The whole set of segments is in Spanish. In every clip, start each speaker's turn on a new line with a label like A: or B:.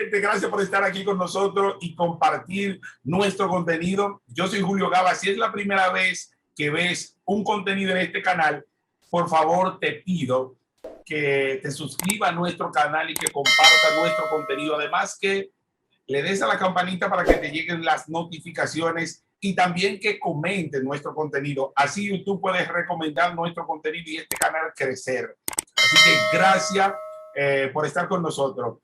A: gente, gracias por estar aquí con nosotros y compartir nuestro contenido. Yo soy Julio Gaba. Si es la primera vez que ves un contenido en este canal, por favor te pido que te suscribas a nuestro canal y que compartas nuestro contenido. Además que le des a la campanita para que te lleguen las notificaciones y también que comenten nuestro contenido. Así YouTube puede recomendar nuestro contenido y este canal crecer. Así que gracias por estar con nosotros.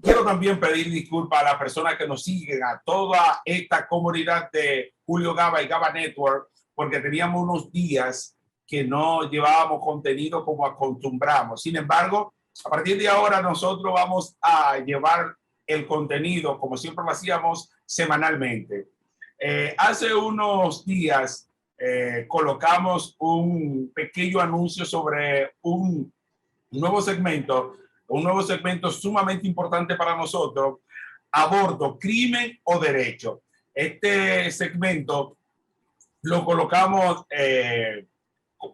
A: Quiero también pedir disculpas a las personas que nos siguen, a toda esta comunidad de Julio Gaba y Gaba Network, porque teníamos unos días que no llevábamos contenido como acostumbramos. Sin embargo, a partir de ahora nosotros vamos a llevar el contenido como siempre lo hacíamos semanalmente. Hace unos días colocamos un pequeño anuncio sobre un nuevo segmento sumamente importante para nosotros: aborto, crimen o derecho. Este segmento lo colocamos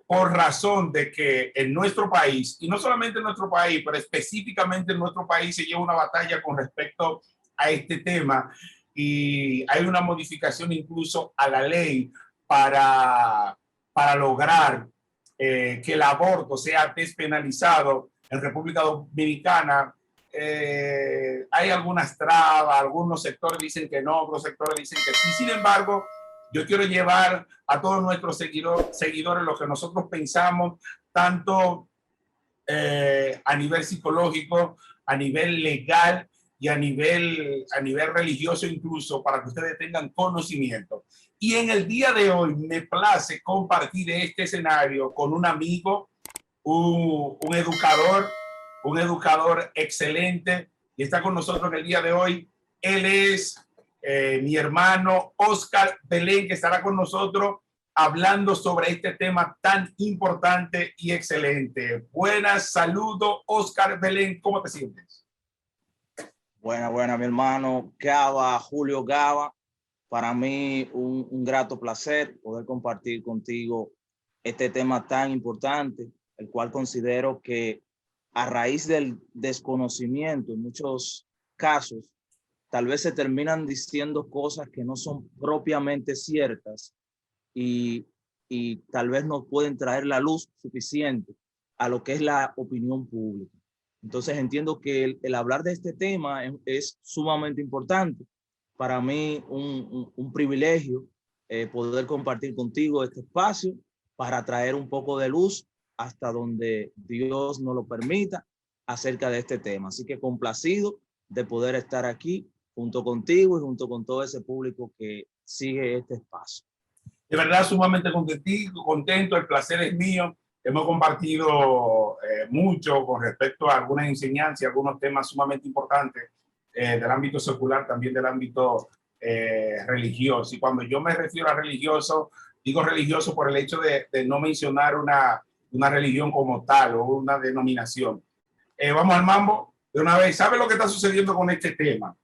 A: por razón de que en nuestro país, y no solamente en nuestro país, pero específicamente en nuestro país, se lleva una batalla con respecto a este tema y hay una modificación incluso a la ley para lograr que el aborto sea despenalizado en República Dominicana. Hay algunas trabas, algunos sectores dicen que no, otros sectores dicen que sí. Sin embargo, yo quiero llevar a todos nuestros seguidores lo que nosotros pensamos, tanto a nivel psicológico, a nivel legal y a nivel religioso incluso, para que ustedes tengan conocimiento. Y en el día de hoy me place compartir este escenario con un amigo, un educador excelente, y está con nosotros en el día de hoy. Él es mi hermano Oscar Belén, que estará con nosotros hablando sobre este tema tan importante y excelente. Buenas, saludos, Oscar Belén, ¿cómo te sientes?
B: Buena, mi hermano Gaba, Julio Gaba. Para mí un grato placer poder compartir contigo este tema tan importante, el cual considero que a raíz del desconocimiento en muchos casos, tal vez se terminan diciendo cosas que no son propiamente ciertas y tal vez no pueden traer la luz suficiente a lo que es la opinión pública. Entonces entiendo que el hablar de este tema es sumamente importante. Para mí un privilegio poder compartir contigo este espacio para traer un poco de luz hasta donde Dios nos lo permita acerca de este tema. Así que complacido de poder estar aquí junto contigo y junto con todo ese público que sigue este espacio.
A: De verdad, sumamente contento, el placer es mío. Hemos compartido mucho con respecto a algunas enseñanzas, algunos temas sumamente importantes del ámbito secular, también del ámbito religioso. Y cuando yo me refiero a religioso, digo religioso por el hecho de no mencionar una religión como tal o una denominación. Vamos al mambo de una vez. ¿Sabe lo que está sucediendo con este tema?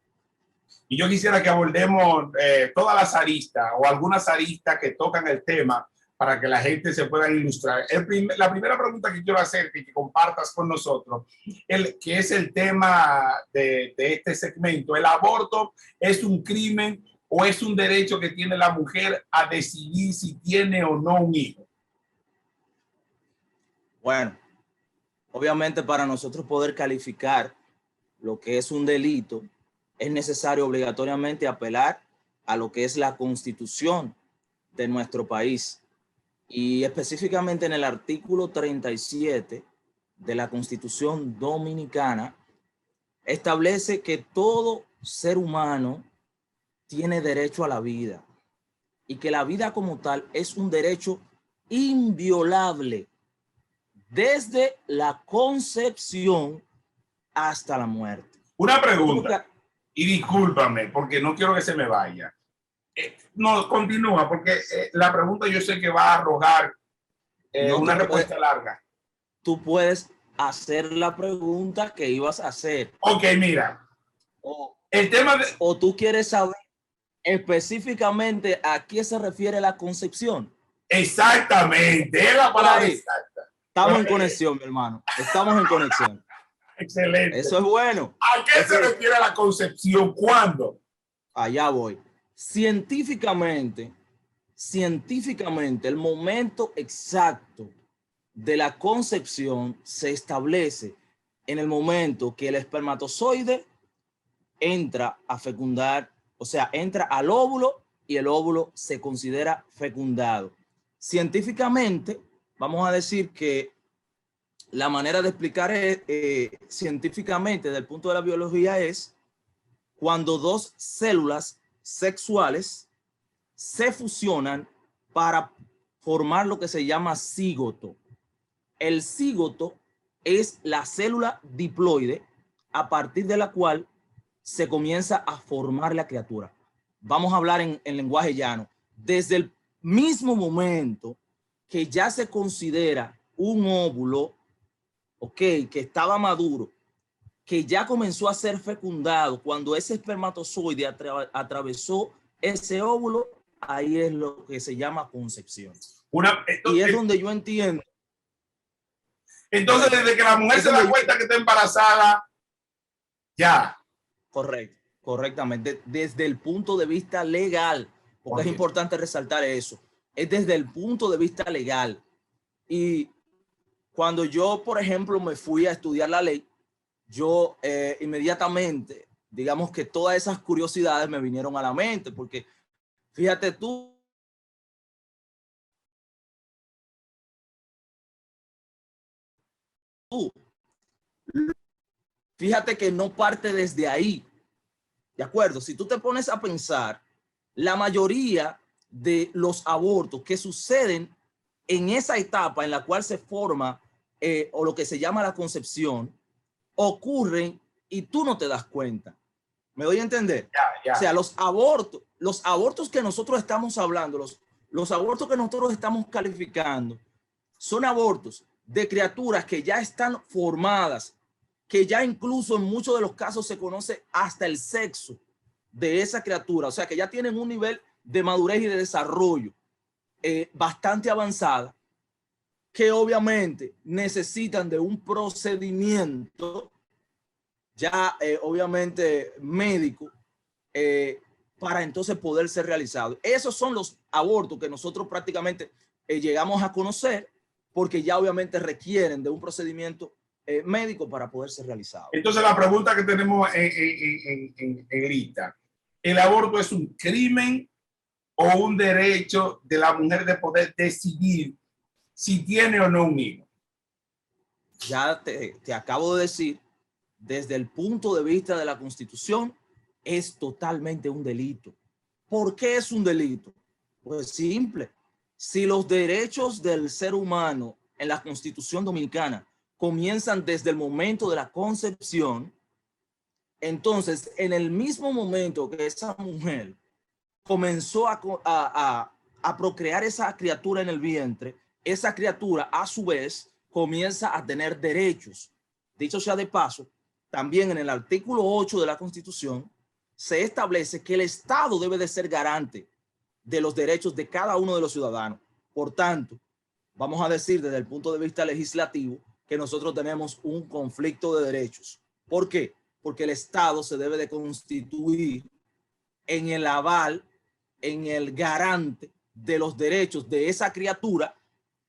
A: Y yo quisiera que abordemos todas las aristas o algunas aristas que tocan el tema para que la gente se pueda ilustrar. La primera pregunta que quiero hacerte y que compartas con nosotros, que es el tema de este segmento: ¿el aborto es un crimen o es un derecho que tiene la mujer a decidir si tiene o no un hijo?
B: Bueno, obviamente para nosotros poder calificar lo que es un delito, es necesario obligatoriamente apelar a lo que es la Constitución de nuestro país. Y específicamente en el artículo 37 de la Constitución Dominicana, establece que todo ser humano tiene derecho a la vida y que la vida como tal es un derecho inviolable desde la concepción hasta la muerte.
A: Una pregunta, y discúlpame porque no quiero que se me vaya. No, continúa, porque la pregunta yo sé que va a arrojar una respuesta larga.
B: Tú puedes hacer la pregunta que ibas a hacer.
A: Ok, mira. El tema de...
B: ¿O tú quieres saber específicamente a qué se refiere la concepción?
A: Exactamente, es la palabra exacta.
B: Estamos en conexión, mi hermano. Estamos en conexión.
A: Excelente.
B: Eso es bueno.
A: ¿A qué se refiere la concepción? ¿Cuándo?
B: Allá voy. Científicamente, el momento exacto de la concepción se establece en el momento que el espermatozoide entra a fecundar, o sea, entra al óvulo y el óvulo se considera fecundado. Científicamente, vamos a decir que la manera de explicar científicamente desde el punto de la biología es cuando dos células sexuales se fusionan para formar lo que se llama cigoto. El cigoto es la célula diploide a partir de la cual se comienza a formar la criatura. Vamos a hablar en lenguaje llano. Desde el mismo momento que ya se considera un óvulo, que estaba maduro, que ya comenzó a ser fecundado, cuando ese espermatozoide atravesó ese óvulo, ahí es lo que se llama concepción. Y es donde yo entiendo.
A: Entonces, desde que la mujer se da cuenta que está embarazada, ya.
B: Correcto, correctamente. Desde el punto de vista legal, porque es importante resaltar eso. Es desde el punto de vista legal. Y cuando yo, por ejemplo, me fui a estudiar la ley, yo inmediatamente, digamos que todas esas curiosidades me vinieron a la mente, porque fíjate tú, fíjate que no parte desde ahí, ¿de acuerdo? Si tú te pones a pensar, la mayoría de los abortos que suceden en esa etapa en la cual se forma o lo que se llama la concepción, ocurren y tú no te das cuenta. ¿Me doy a entender?
A: Ya.
B: O sea, los abortos que nosotros estamos hablando, los abortos que nosotros estamos calificando, son abortos de criaturas que ya están formadas, que ya incluso en muchos de los casos se conoce hasta el sexo de esa criatura, o sea, que ya tienen un nivel de madurez y de desarrollo bastante avanzada, que obviamente necesitan de un procedimiento ya obviamente médico para entonces poder ser realizado. Esos son los abortos que nosotros prácticamente llegamos a conocer, porque ya obviamente requieren de un procedimiento médico para poder ser realizado.
A: Entonces la pregunta que tenemos en lista, ¿el aborto es un crimen o un derecho de la mujer de poder decidir si tiene o no un hijo?
B: Ya te acabo de decir, desde el punto de vista de la Constitución, es totalmente un delito. ¿Por qué es un delito? Pues simple. Si los derechos del ser humano en la Constitución Dominicana comienzan desde el momento de la concepción, entonces en el mismo momento que esa mujer comenzó a procrear esa criatura en el vientre, esa criatura a su vez comienza a tener derechos. Dicho sea de paso, también en el artículo 8 de la Constitución se establece que el Estado debe de ser garante de los derechos de cada uno de los ciudadanos. Por tanto, vamos a decir desde el punto de vista legislativo que nosotros tenemos un conflicto de derechos. ¿Por qué? Porque el Estado se debe de constituir en el aval, en el garante de los derechos de esa criatura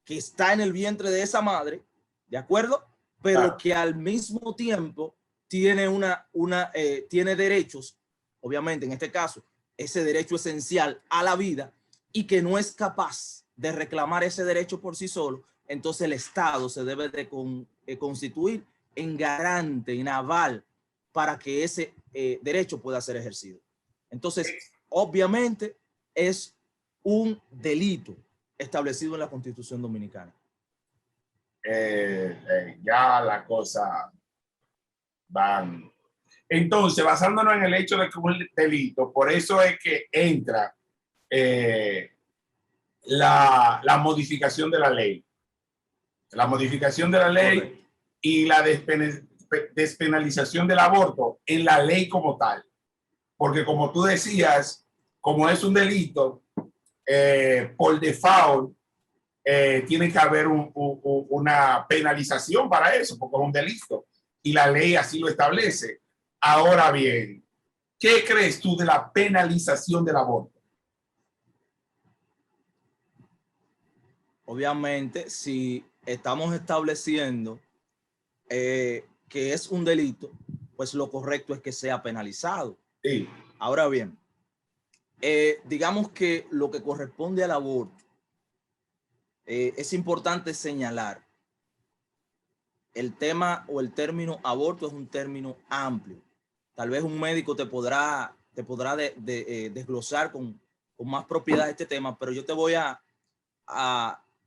B: que está en el vientre de esa madre, ¿de acuerdo? Pero claro, que al mismo tiempo tiene tiene derechos, obviamente en este caso, ese derecho esencial a la vida, y que no es capaz de reclamar ese derecho por sí solo. Entonces el Estado se debe de constituir en garante, en aval, para que ese derecho pueda ser ejercido. Entonces, obviamente, es un delito establecido en la Constitución Dominicana.
A: Ya la cosa van. Entonces, basándonos en el hecho de que es un delito, por eso es que entra la modificación de la ley. La modificación de la ley. Correcto. Y la despenalización del aborto en la ley como tal. Porque como tú decías, como es un delito, por default, tiene que haber una penalización para eso, porque es un delito. y la ley así lo establece. Ahora bien, ¿qué crees tú de la penalización del aborto?
B: Obviamente, si estamos estableciendo que es un delito, pues lo correcto es que sea penalizado.
A: Sí.
B: Ahora bien, digamos que lo que corresponde al aborto, es importante señalar, el tema o el término aborto es un término amplio. Tal vez un médico te podrá desglosar con más propiedad este tema, pero yo te voy a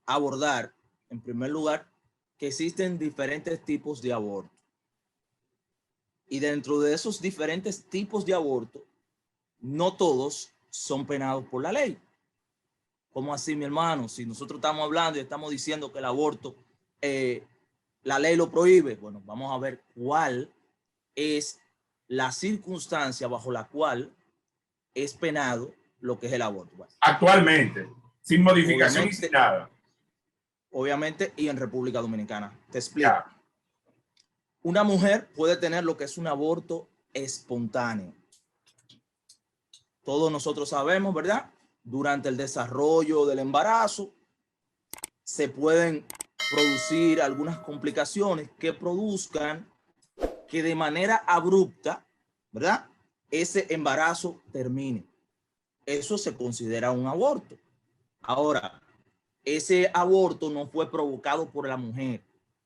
B: abordar, en primer lugar, que existen diferentes tipos de aborto. Y dentro de esos diferentes tipos de aborto, no todos son penados por la ley. ¿Cómo así, mi hermano? Si nosotros estamos hablando y estamos diciendo que el aborto, la ley lo prohíbe, bueno, vamos a ver cuál es la circunstancia bajo la cual es penado lo que es el aborto. Bueno,
A: actualmente, sin modificación y sin nada.
B: Obviamente, y en República Dominicana. Te explico.
A: Ya.
B: Una mujer puede tener lo que es un aborto espontáneo. Todos nosotros sabemos, ¿verdad? Durante el desarrollo del embarazo se pueden producir algunas complicaciones que produzcan que de manera abrupta, ¿verdad?, ese embarazo termine. Eso se considera un aborto. Ahora, ese aborto no fue provocado por la mujer,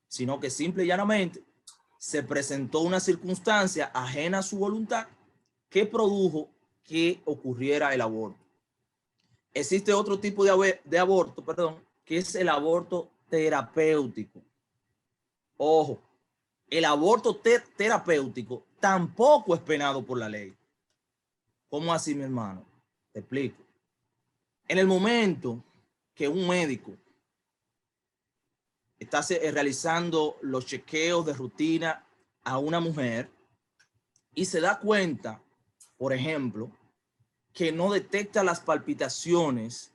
B: sino que simple y llanamente se presentó una circunstancia ajena a su voluntad que produjo que ocurriera el aborto. Existe otro tipo de aborto, que es el aborto terapéutico. Ojo, el aborto terapéutico tampoco es penado por la ley. ¿Cómo así, mi hermano? Te explico. En el momento que un médico está realizando los chequeos de rutina a una mujer y se da cuenta, por ejemplo, que no detecta las palpitaciones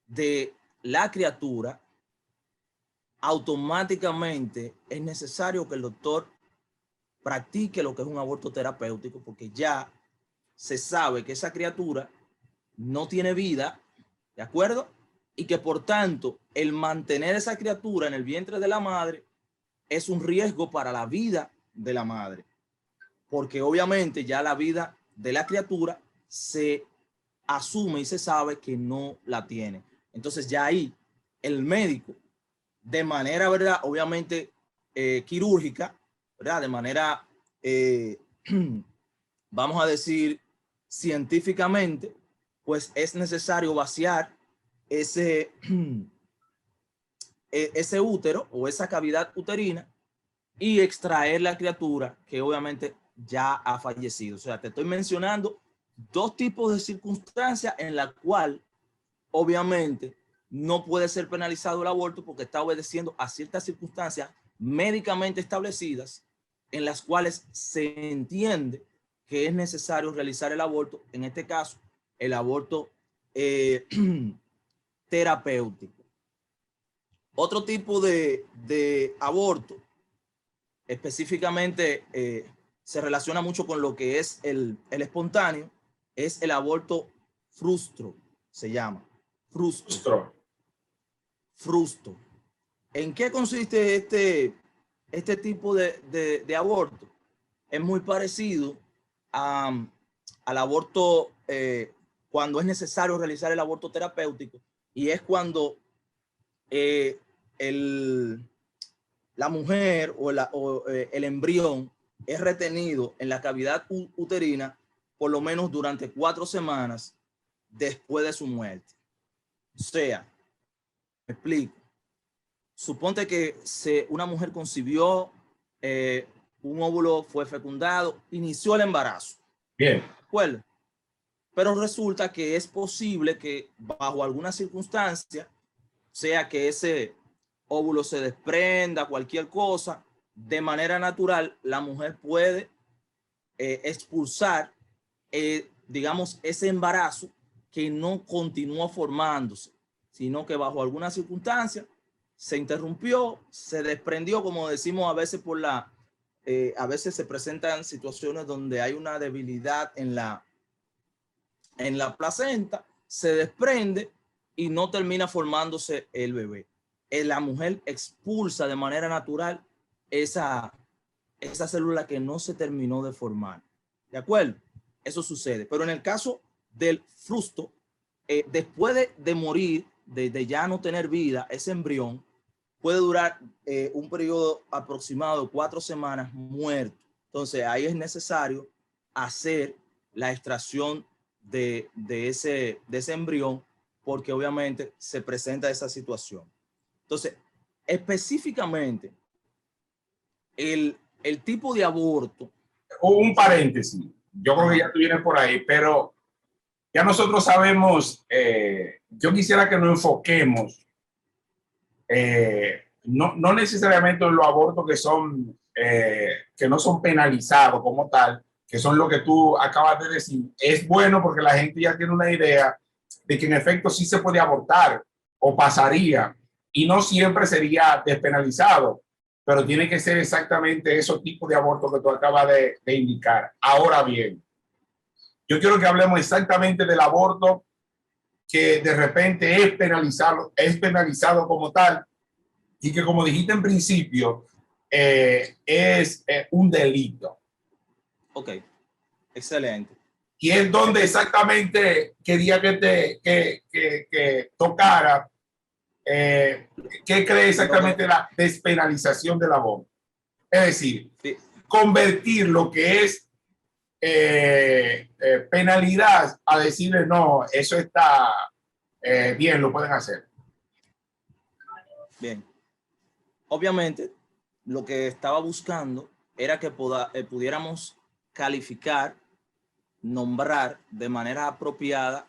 B: de la criatura, automáticamente es necesario que el doctor practique lo que es un aborto terapéutico, porque ya se sabe que esa criatura no tiene vida, ¿de acuerdo? Y que por tanto el mantener esa criatura en el vientre de la madre es un riesgo para la vida de la madre, porque obviamente ya la vida de la criatura se asume y se sabe que no la tiene. Entonces ya ahí el médico, de manera, ¿verdad?, obviamente quirúrgica, ¿verdad?, de manera, vamos a decir, científicamente, pues es necesario vaciar ese útero o esa cavidad uterina y extraer la criatura que obviamente ya ha fallecido. O sea, te estoy mencionando dos tipos de circunstancias en la cual obviamente no puede ser penalizado el aborto porque está obedeciendo a ciertas circunstancias médicamente establecidas en las cuales se entiende que es necesario realizar el aborto, en este caso, el aborto terapéutico. Otro tipo de aborto específicamente se relaciona mucho con lo que es el espontáneo, es el aborto frustro, se llama. Frustro. ¿En qué consiste este tipo de aborto? Es muy parecido al aborto cuando es necesario realizar el aborto terapéutico, y es cuando la mujer o el embrión es retenido en la cavidad uterina por lo menos durante 4 semanas después de su muerte. O sea, me explico. Suponte que una mujer concibió, un óvulo fue fecundado, inició el embarazo.
A: Bien.
B: Bueno, pero resulta que es posible que bajo alguna circunstancia, sea que ese óvulo se desprenda, cualquier cosa, de manera natural, la mujer puede expulsar, digamos, ese embarazo que no continuó formándose, sino que bajo alguna circunstancia se interrumpió, se desprendió, como decimos a veces por la a veces se presentan situaciones donde hay una debilidad en la placenta, se desprende y no termina formándose el bebé. La mujer expulsa de manera natural esa célula que no se terminó de formar. ¿De acuerdo? Eso sucede. Pero en el caso del fruto, después de morir, de ya no tener vida, ese embrión puede durar un periodo aproximado de 4 semanas muerto. Entonces ahí es necesario hacer la extracción de ese embrión, porque obviamente se presenta esa situación. Entonces, específicamente, el tipo de aborto.
A: Un paréntesis, yo creo que ya tú vienes por ahí, pero ya nosotros sabemos, yo quisiera que nos enfoquemos, no necesariamente en los abortos que no son penalizados como tal, que son lo que tú acabas de decir. Es bueno porque la gente ya tiene una idea de que en efecto sí se puede abortar o pasaría, y no siempre sería despenalizado, pero tiene que ser exactamente esos tipos de abortos que tú acabas de indicar. Ahora bien, yo quiero que hablemos exactamente del aborto que de repente es penalizado como tal, y que, como dijiste en principio, es un delito.
B: Ok, excelente.
A: Y es donde exactamente quería que tocara, qué cree exactamente la despenalización del aborto. Es decir, sí, convertir lo que es penalidad a decirle no, eso está bien, lo pueden hacer.
B: Bien. Obviamente, lo que estaba buscando era que pudiéramos calificar, nombrar de manera apropiada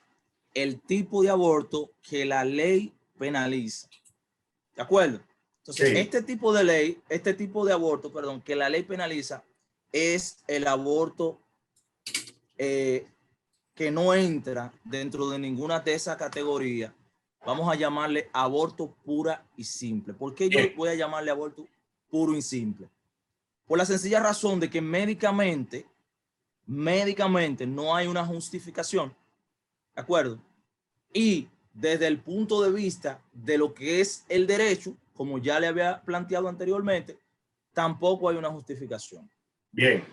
B: el tipo de aborto que la ley penaliza. ¿De acuerdo? Entonces, sí, este tipo de aborto, perdón, que la ley penaliza es el aborto que no entra dentro de ninguna de esas categorías. Vamos a llamarle aborto pura y simple. ¿Por qué yo voy a llamarle aborto puro y simple? Por la sencilla razón de que médicamente no hay una justificación. ¿De acuerdo? Y desde el punto de vista de lo que es el derecho, como ya le había planteado anteriormente, tampoco hay una justificación.
A: Bien.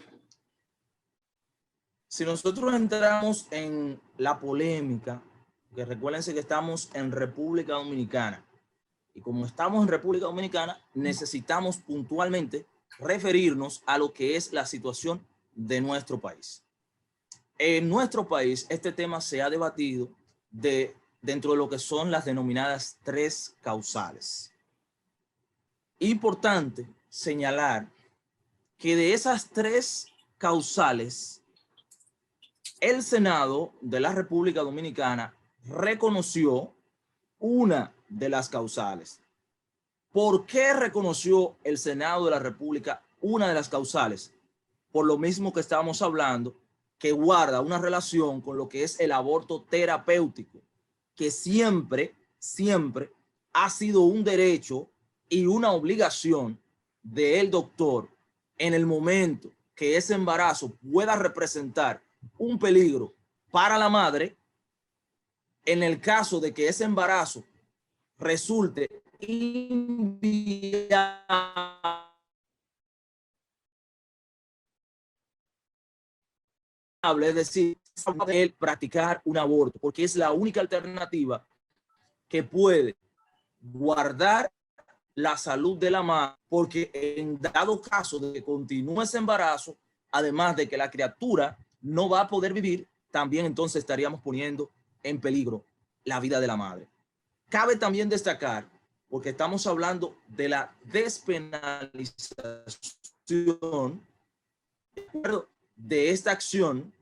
B: Si nosotros entramos en la polémica, que recuérdense que estamos en República Dominicana, y como estamos en República Dominicana, necesitamos puntualmente referirnos a lo que es la situación de nuestro país. En nuestro país, este tema se ha debatido dentro de lo que son las denominadas 3 causales. Importante señalar que de esas 3 causales, el Senado de la República Dominicana reconoció una de las causales. ¿Por qué reconoció el Senado de la República una de las causales? Por lo mismo que estábamos hablando, que guarda una relación con lo que es el aborto terapéutico, que siempre ha sido un derecho y una obligación del doctor en el momento que ese embarazo pueda representar un peligro para la madre. En el caso de que ese embarazo resulte inviable, es decir, el practicar un aborto, porque es la única alternativa que puede guardar la salud de la madre, porque en dado caso de que continúe ese embarazo, además de que la criatura no va a poder vivir, también entonces estaríamos poniendo en peligro la vida de la madre. Cabe también destacar, porque estamos hablando de la despenalización de esta acción,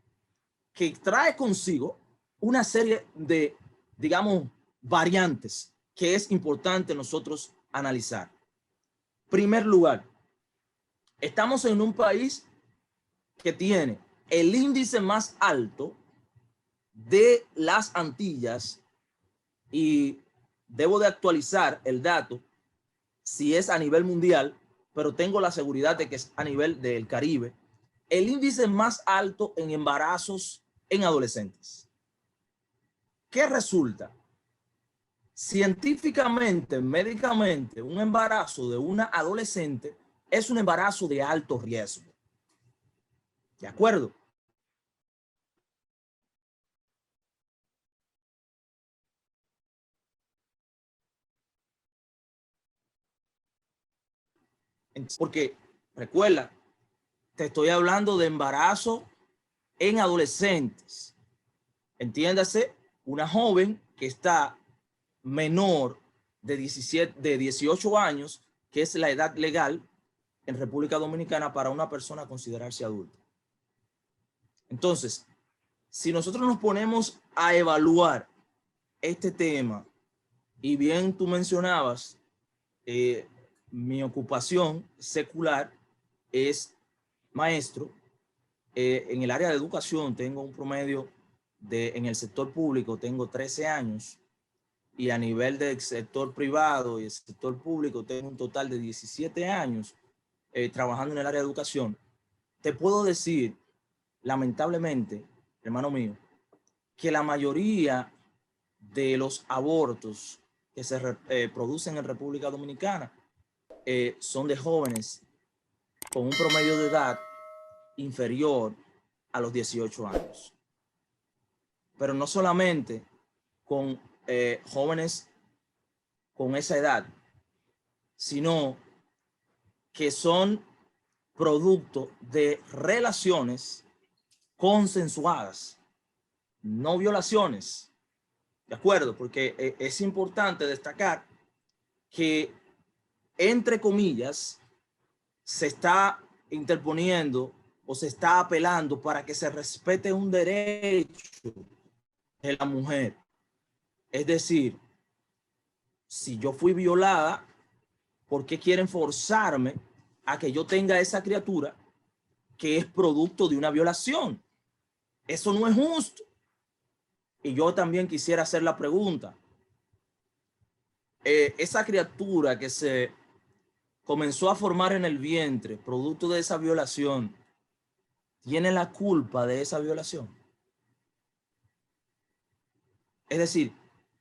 B: que trae consigo una serie de, digamos, variantes que es importante nosotros analizar. Primer lugar, estamos en un país que tiene el índice más alto de las Antillas, y debo de actualizar el dato si es a nivel mundial, pero tengo la seguridad de que es a nivel del Caribe, el índice más alto en embarazos en adolescentes. ¿Qué resulta? Científicamente, médicamente, un embarazo de una adolescente es un embarazo de alto riesgo. ¿De acuerdo? Porque, recuerda, te estoy hablando de embarazo en adolescentes. Entiéndase, una joven que está menor de 18 años, que es la edad legal en República Dominicana para una persona considerarse adulta. Entonces, si nosotros nos ponemos a evaluar este tema, y bien tú mencionabas, mi ocupación secular es maestro. En el área de educación tengo un promedio en el sector público tengo 13 años, y a nivel del sector privado y el sector público tengo un total de 17 años trabajando en el área de educación. Te puedo decir, lamentablemente, hermano mío, que la mayoría de los abortos que se producen en República Dominicana son de jóvenes con un promedio de edad inferior a los 18 años. Pero no solamente con jóvenes con esa edad, sino que son producto de relaciones consensuadas, no violaciones. ¿De acuerdo? Porque es importante destacar que, entre comillas, se está interponiendo o se está apelando para que se respete un derecho de la mujer. Es decir, si yo fui violada, ¿por qué quieren forzarme a que yo tenga esa criatura que es producto de una violación? Eso no es justo. Y yo también quisiera hacer la pregunta. Esa criatura que se comenzó a formar en el vientre, producto de esa violación, ¿tiene la culpa de esa violación? Es decir,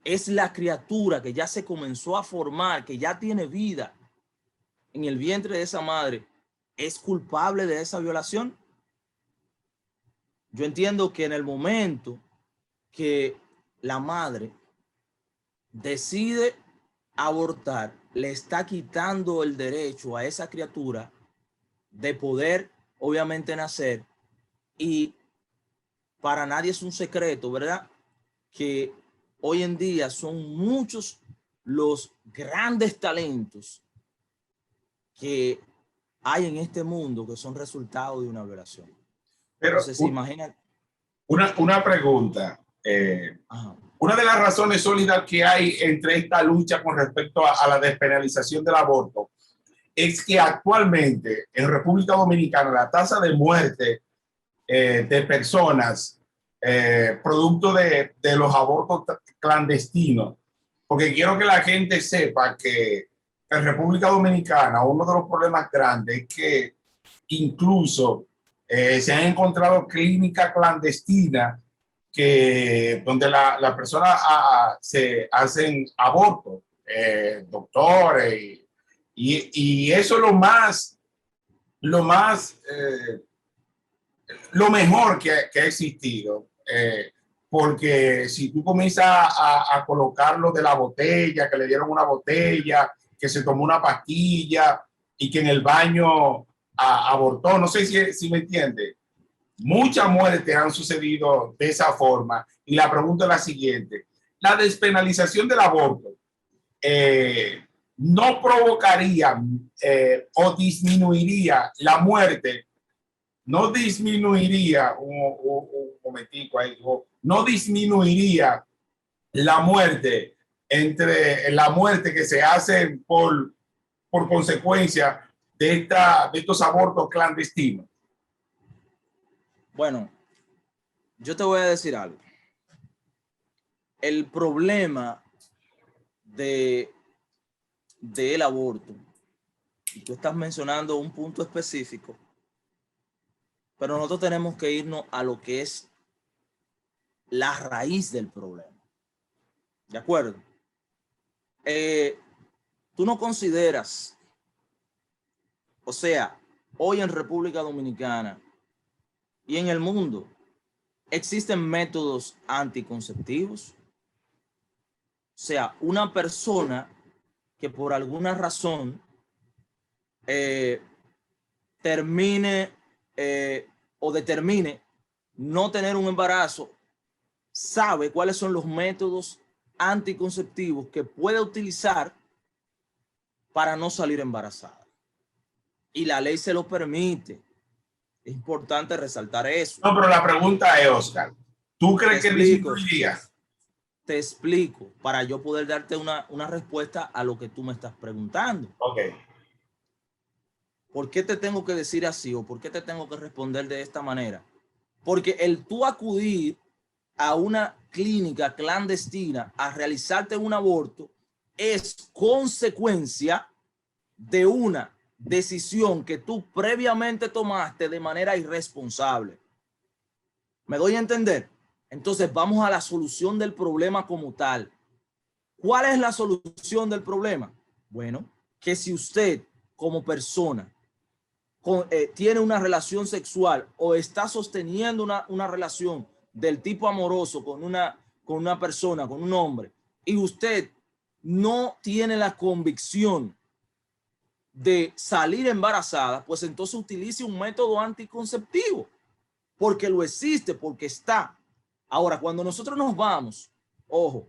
B: es la criatura que ya se comenzó a formar, que ya tiene vida en el vientre de esa madre, ¿es culpable de esa violación? Yo entiendo que en el momento que la madre decide abortar, le está quitando el derecho a esa criatura de poder, obviamente, nacer. Y para nadie es un secreto, ¿verdad?, que hoy en día son muchos los grandes talentos que hay en este mundo que son resultado de una violación.
A: Pero
B: entonces, imagina.
A: Una pregunta. Una de las razones sólidas que hay entre esta lucha con respecto a la despenalización del aborto es que actualmente en República Dominicana la tasa de muerte de personas producto de los abortos clandestinos, porque quiero que la gente sepa que en República Dominicana uno de los problemas grandes es que incluso se han encontrado clínicas clandestinas donde la persona se hacen abortos, doctores, y eso es lo mejor que ha existido. Porque si tú comienzas a colocarlo de la botella, que le dieron una botella, que se tomó una pastilla y que en el baño abortó, no sé si me entiende. Muchas muertes han sucedido de esa forma. Y la pregunta es la siguiente: la despenalización del aborto no provocaría o disminuiría la muerte, no disminuiría, un momentico ahí, no disminuiría la muerte entre la muerte que se hace por consecuencia de estos abortos clandestinos.
B: Bueno, yo te voy a decir algo. El problema del aborto Y tú estás mencionando un punto específico, pero nosotros tenemos que irnos a lo que es la raíz del problema. ¿De acuerdo? Tú no consideras, o sea, hoy en República Dominicana y en el mundo, existen métodos anticonceptivos. O sea, una persona que por alguna razón termine o determine no tener un embarazo, sabe cuáles son los métodos anticonceptivos que puede utilizar para no salir embarazada. Y la ley se lo permite. Es importante resaltar eso.
A: No, pero la pregunta es, Oscar, ¿tú crees que disminuiría?
B: Te explico para yo poder darte una respuesta a lo que tú me estás preguntando.
A: Ok.
B: ¿Por qué te tengo que decir así o por qué te tengo que responder de esta manera? Porque el tú acudir a una clínica clandestina a realizarte un aborto es consecuencia de una decisión que tú previamente tomaste de manera irresponsable. ¿Me doy a entender? Entonces vamos a la solución del problema como tal. ¿Cuál es la solución del problema? Bueno, que si usted como persona tiene una relación sexual o está sosteniendo una relación del tipo amoroso con una persona, con un hombre, y usted no tiene la convicción de salir embarazada, pues entonces utilice un método anticonceptivo, porque lo existe, porque está. Ahora, cuando nosotros nos vamos, ojo,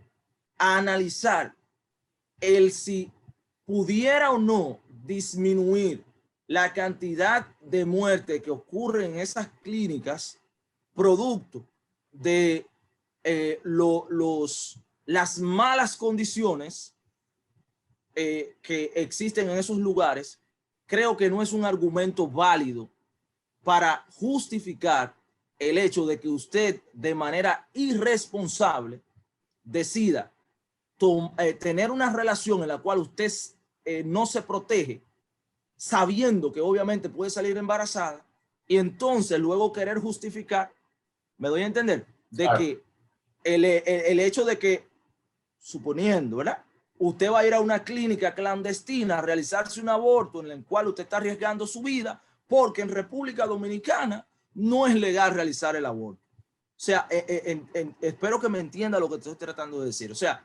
B: a analizar el si pudiera o no disminuir la cantidad de muerte que ocurre en esas clínicas, producto de las malas condiciones que existen en esos lugares, creo que no es un argumento válido para justificar el hecho de que usted de manera irresponsable decida tener una relación en la cual usted no se protege, sabiendo que obviamente puede salir embarazada, y entonces luego querer justificar, me doy a entender, de que el hecho de que, suponiendo, ¿verdad? Usted va a ir a una clínica clandestina a realizarse un aborto en el cual usted está arriesgando su vida, porque en República Dominicana no es legal realizar el aborto. O sea, espero que me entienda lo que estoy tratando de decir. O sea,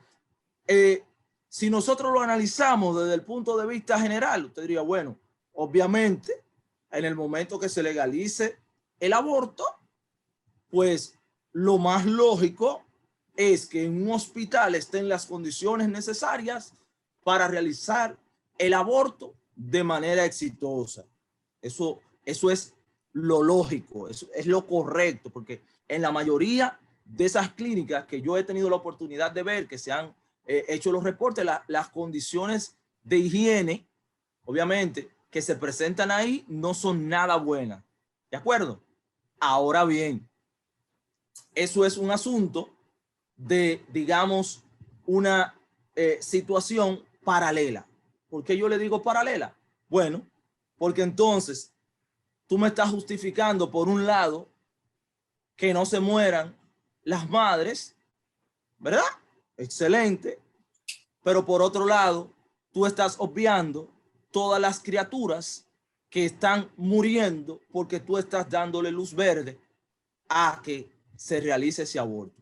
B: si nosotros lo analizamos desde el punto de vista general, usted diría, bueno, obviamente, en el momento que se legalice el aborto, pues lo más lógico es que en un hospital estén las condiciones necesarias para realizar el aborto de manera exitosa. Eso es lo lógico, eso es lo correcto, porque en la mayoría de esas clínicas que yo he tenido la oportunidad de ver, que se han hecho los reportes, las condiciones de higiene, obviamente, que se presentan ahí no son nada buenas. ¿De acuerdo? Ahora bien, eso es un asunto de, digamos, una situación paralela. ¿Por qué yo le digo paralela? Bueno, porque entonces tú me estás justificando, por un lado, que no se mueran las madres, ¿verdad? Excelente. Pero por otro lado, tú estás obviando todas las criaturas que están muriendo porque tú estás dándole luz verde a que se realice ese aborto.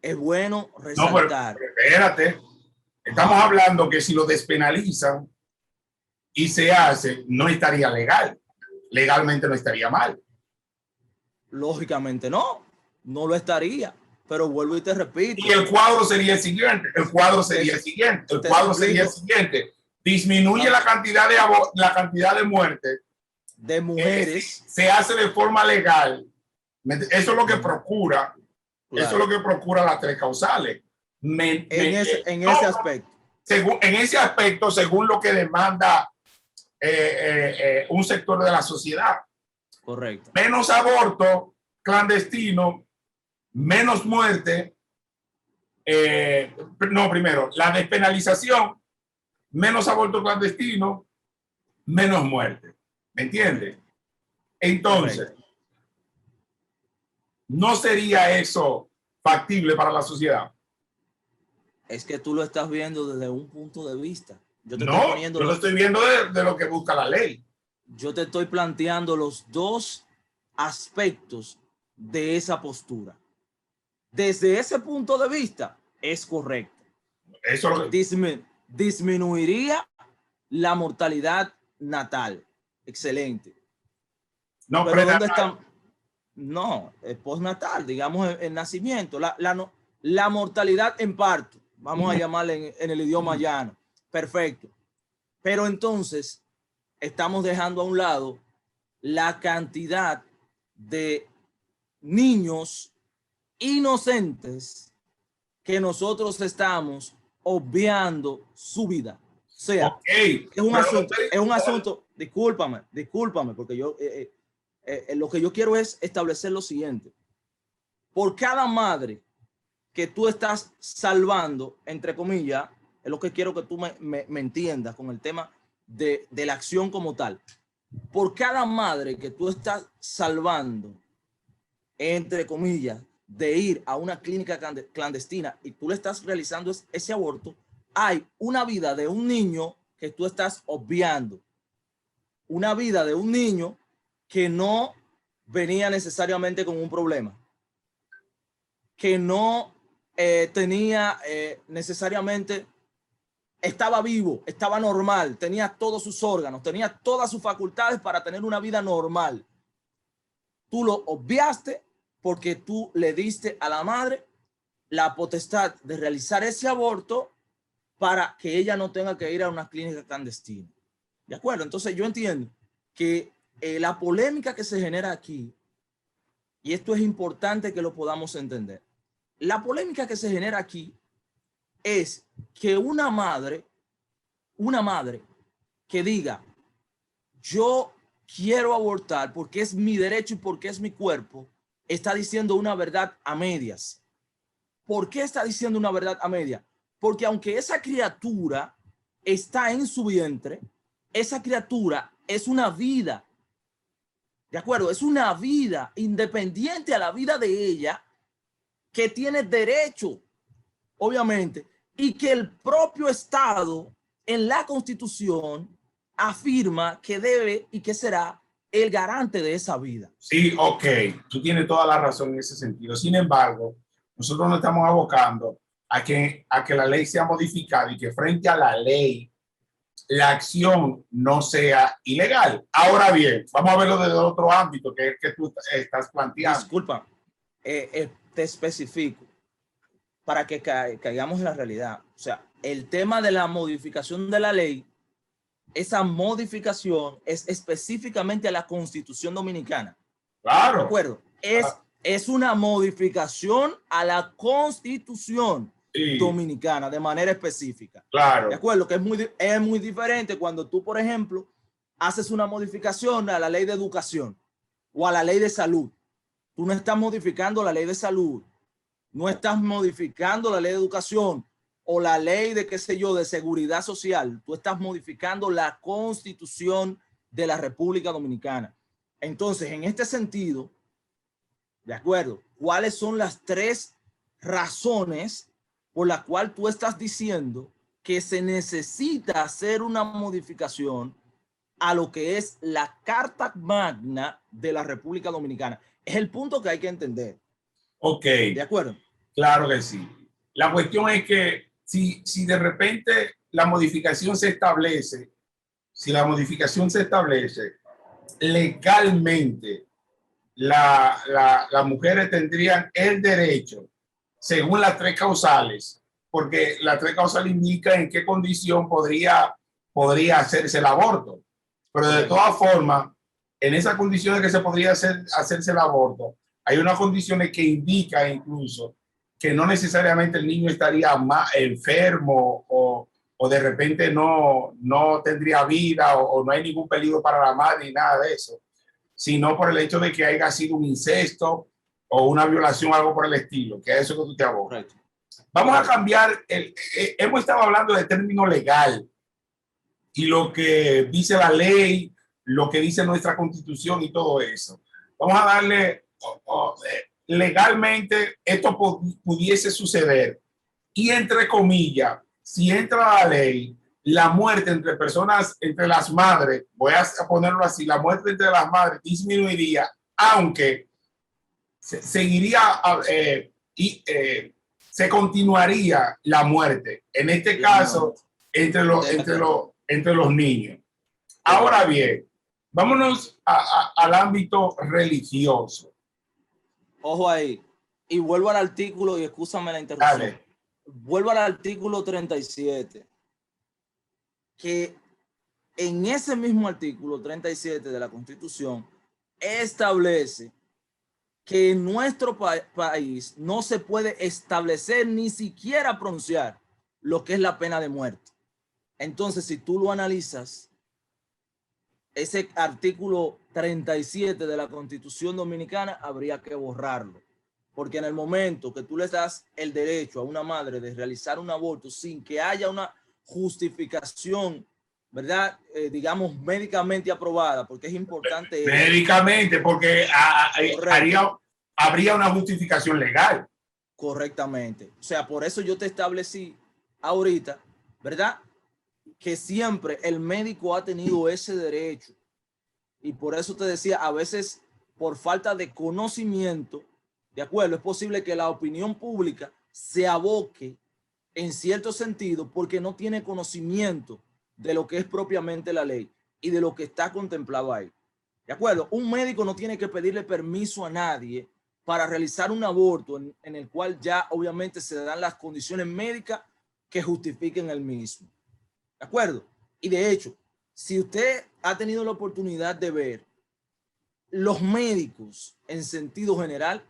B: Es bueno resaltar.
A: No, pero espérate. Estamos hablando que si lo despenalizan y se hace, no estaría legal. Legalmente no estaría mal.
B: Lógicamente no lo estaría. Pero vuelvo y te repito.
A: Y el cuadro sería el siguiente. El cuadro sería el siguiente. Disminuye la cantidad de muertes
B: de mujeres.
A: Se hace de forma legal. Eso es lo que procura. Claro. Eso es lo que procura las tres causales.
B: En ese aspecto.
A: En ese aspecto, según lo que demanda un sector de la sociedad.
B: Correcto.
A: Menos aborto clandestino, menos muerte. No, primero, la despenalización, menos aborto clandestino, menos muerte. ¿Me entiendes? Entonces, ¿no sería eso factible para la sociedad?
B: Es que tú lo estás viendo desde un punto de vista. Yo te estoy
A: No,
B: poniendo
A: yo lo estoy viendo de lo que busca la ley.
B: Yo te estoy planteando los dos aspectos de esa postura. Desde ese punto de vista, es correcto.
A: Eso lo que...
B: Disminuiría la mortalidad natal. Excelente.
A: No,
B: pero
A: prenatal.
B: ¿dónde están? No, es postnatal, digamos el nacimiento, la mortalidad en parto, vamos a llamarle en el idioma llano. Perfecto. Pero entonces estamos dejando a un lado la cantidad de niños inocentes que nosotros estamos obviando su vida. O sea,
A: okay,
B: es un asunto, discúlpame, porque yo, lo que yo quiero es establecer lo siguiente. Por cada madre que tú estás salvando, entre comillas, es lo que quiero que tú me entiendas con el tema de la acción como tal. Por cada madre que tú estás salvando, entre comillas, de ir a una clínica clandestina y tú le estás realizando ese aborto, hay una vida de un niño que tú estás obviando. Una vida de un niño que no venía necesariamente con un problema, que no tenía necesariamente, estaba vivo, estaba normal, tenía todos sus órganos, tenía todas sus facultades para tener una vida normal. Tú lo obviaste porque tú le diste a la madre la potestad de realizar ese aborto para que ella no tenga que ir a una clínica clandestina. ¿De acuerdo? Entonces yo entiendo que la polémica que se genera aquí, y esto es importante que lo podamos entender, la polémica que se genera aquí es que una madre que diga, yo quiero abortar porque es mi derecho y porque es mi cuerpo, está diciendo una verdad a medias. ¿Por qué está diciendo una verdad a medias? Porque aunque esa criatura está en su vientre, esa criatura es una vida. ¿De acuerdo? Es una vida independiente a la vida de ella que tiene derecho, obviamente, y que el propio Estado en la Constitución afirma que debe y que será el garante de esa vida.
A: Sí, ok, tú tienes toda la razón en ese sentido. Sin embargo, nosotros nos estamos abocando a que la ley sea modificada y que frente a la ley la acción no sea ilegal. Ahora bien, vamos a verlo desde otro ámbito que es que tú estás planteando.
B: Disculpa, te especifico para que caigamos en la realidad. O sea, el tema de la modificación de la ley, esa modificación es específicamente a la Constitución Dominicana.
A: Claro.
B: ¿De acuerdo? Es una modificación a la Constitución Dominicana de manera específica.
A: Claro.
B: ¿De acuerdo? Que es muy diferente cuando tú, por ejemplo, haces una modificación a la ley de educación o a la ley de salud. Tú no estás modificando la ley de salud, no estás modificando la ley de educación o la ley de, qué sé yo, de seguridad social. Tú estás modificando la Constitución de la República Dominicana. Entonces, en este sentido, ¿de acuerdo? ¿Cuáles son las tres razones por las cuales tú estás diciendo que se necesita hacer una modificación a lo que es la Carta Magna de la República Dominicana? Es el punto que hay que entender.
A: Ok.
B: ¿De acuerdo?
A: Claro que sí. La cuestión es que si de repente la modificación se establece, legalmente, las mujeres tendrían el derecho, según las tres causales, porque las tres causales indican en qué condición podría hacerse el aborto. Pero de todas formas, en esas condiciones que se podría hacerse el aborto, hay unas condiciones que indican incluso que no necesariamente el niño estaría más enfermo o de repente no tendría vida o no hay ningún peligro para la madre ni nada de eso, sino por el hecho de que haya sido un incesto o una violación, algo por el estilo, que es eso que tú te abogas. Vamos a cambiar, hemos estado hablando de término legal y lo que dice la ley, lo que dice nuestra constitución y todo eso. Vamos a darle, legalmente esto pudiese suceder y entre comillas, si entra la ley, la muerte entre personas, entre las madres, voy a ponerlo así, la muerte entre las madres disminuiría, aunque seguiría se continuaría la muerte, en este caso, entre los niños. Ahora bien, vámonos al ámbito religioso.
B: Ojo ahí, y vuelvo al artículo, y excúsame la interrupción.
A: Dale.
B: Vuelvo al artículo 37, que en ese mismo artículo 37 de la Constitución establece que en nuestro país no se puede establecer ni siquiera pronunciar lo que es la pena de muerte. Entonces, si tú lo analizas, ese artículo 37 de la Constitución Dominicana habría que borrarlo, porque en el momento que tú le das el derecho a una madre de realizar un aborto sin que haya una justificación, ¿verdad? Digamos, médicamente aprobada, porque es importante.
A: Médicamente, porque habría una justificación legal.
B: Correctamente. O sea, por eso yo te establecí ahorita, ¿verdad? Que siempre el médico ha tenido ese derecho. Y por eso te decía, a veces por falta de conocimiento, ¿de acuerdo? Es posible que la opinión pública se aboque en cierto sentido porque no tiene conocimiento de lo que es propiamente la ley y de lo que está contemplado ahí. ¿De acuerdo? Un médico no tiene que pedirle permiso a nadie para realizar un aborto en el cual ya obviamente se dan las condiciones médicas que justifiquen el mismo. ¿De acuerdo? Y de hecho, si usted ha tenido la oportunidad de ver, los médicos en sentido general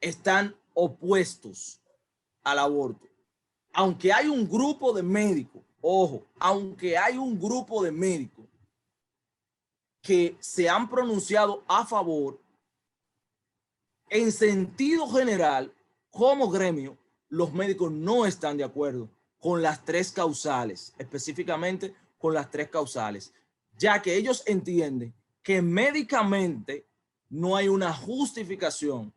B: están opuestos al aborto. Aunque hay un grupo de médicos, ojo, aunque hay un grupo de médicos que se han pronunciado a favor, en sentido general, como gremio, los médicos no están de acuerdo con las tres causales, específicamente con las tres causales, ya que ellos entienden que médicamente no hay una justificación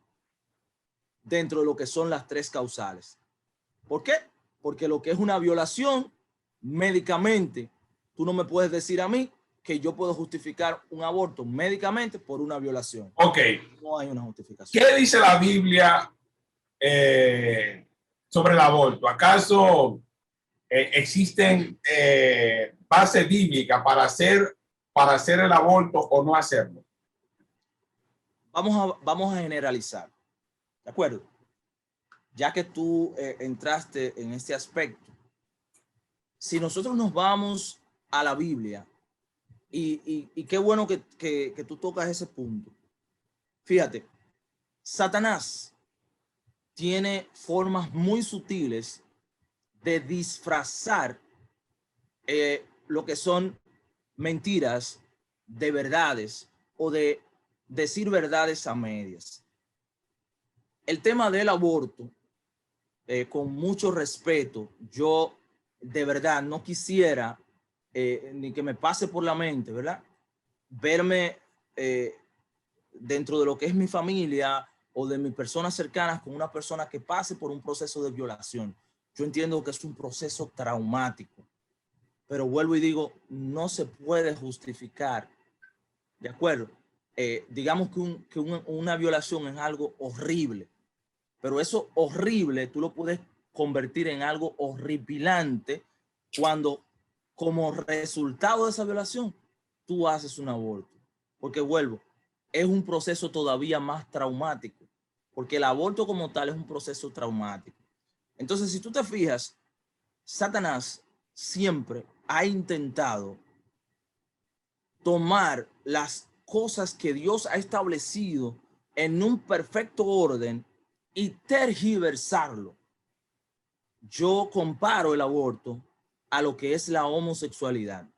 B: dentro de lo que son las tres causales. ¿Por qué? Porque lo que es una violación, médicamente, tú no me puedes decir a mí que yo puedo justificar un aborto médicamente por una violación.
A: Ok.
B: No hay una justificación.
A: ¿Qué dice la Biblia sobre el aborto? ¿Acaso existen bases bíblicas para hacer el aborto o no hacerlo?
B: Vamos a generalizar, ¿de acuerdo? Ya que tú entraste en este aspecto, si nosotros nos vamos a la Biblia, y qué bueno que tú tocas ese punto. Fíjate, Satanás tiene formas muy sutiles de disfrazar lo que son mentiras de verdades o de decir verdades a medias. El tema del aborto, con mucho respeto, yo de verdad no quisiera ni que me pase por la mente, ¿verdad? Verme dentro de lo que es mi familia o de mis personas cercanas con una persona que pase por un proceso de violación. Yo entiendo que es un proceso traumático, pero vuelvo y digo, no se puede justificar, ¿de acuerdo? Digamos que una violación es algo horrible, pero eso horrible tú lo puedes convertir en algo horripilante cuando como resultado de esa violación tú haces un aborto. Porque vuelvo, es un proceso todavía más traumático, porque el aborto como tal es un proceso traumático. Entonces, si tú te fijas, Satanás siempre ha intentado tomar las cosas que Dios ha establecido en un perfecto orden y tergiversarlo. Yo comparo el aborto a lo que es la homosexualidad.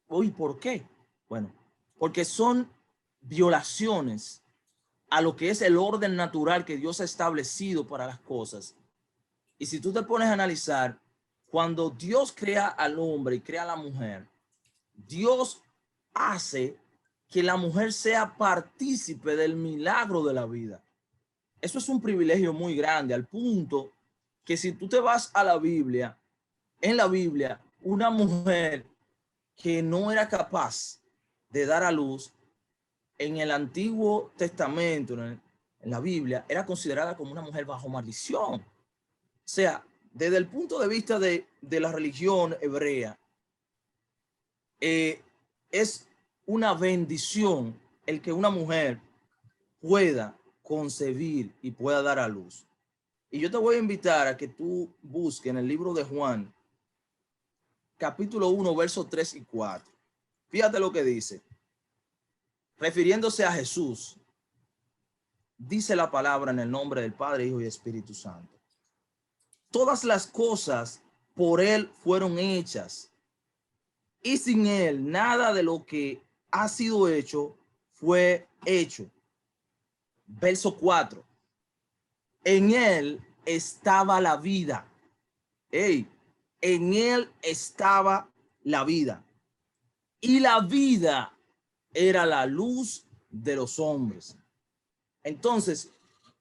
B: ¿Y por qué? Bueno, porque son violaciones a lo que es el orden natural que Dios ha establecido para las cosas. Y si tú te pones a analizar, cuando Dios crea al hombre y crea a la mujer, Dios hace que la mujer sea partícipe del milagro de la vida. Eso es un privilegio muy grande, al punto que si tú te vas a la Biblia, en la Biblia, una mujer que no era capaz de dar a luz, en el Antiguo Testamento, en la Biblia, era considerada como una mujer bajo maldición. O sea, desde el punto de vista de la religión hebrea, es una bendición el que una mujer pueda concebir y pueda dar a luz. Y yo te voy a invitar a que tú busques en el libro de Juan, capítulo 1, versos 3 y 4. Fíjate lo que dice. Refiriéndose a Jesús, dice la palabra en el nombre del Padre, Hijo y Espíritu Santo. Todas las cosas por él fueron hechas, y sin él nada de lo que ha sido hecho fue hecho. Verso 4. En él estaba la vida. En él estaba la vida. Y la vida era la luz de los hombres. Entonces,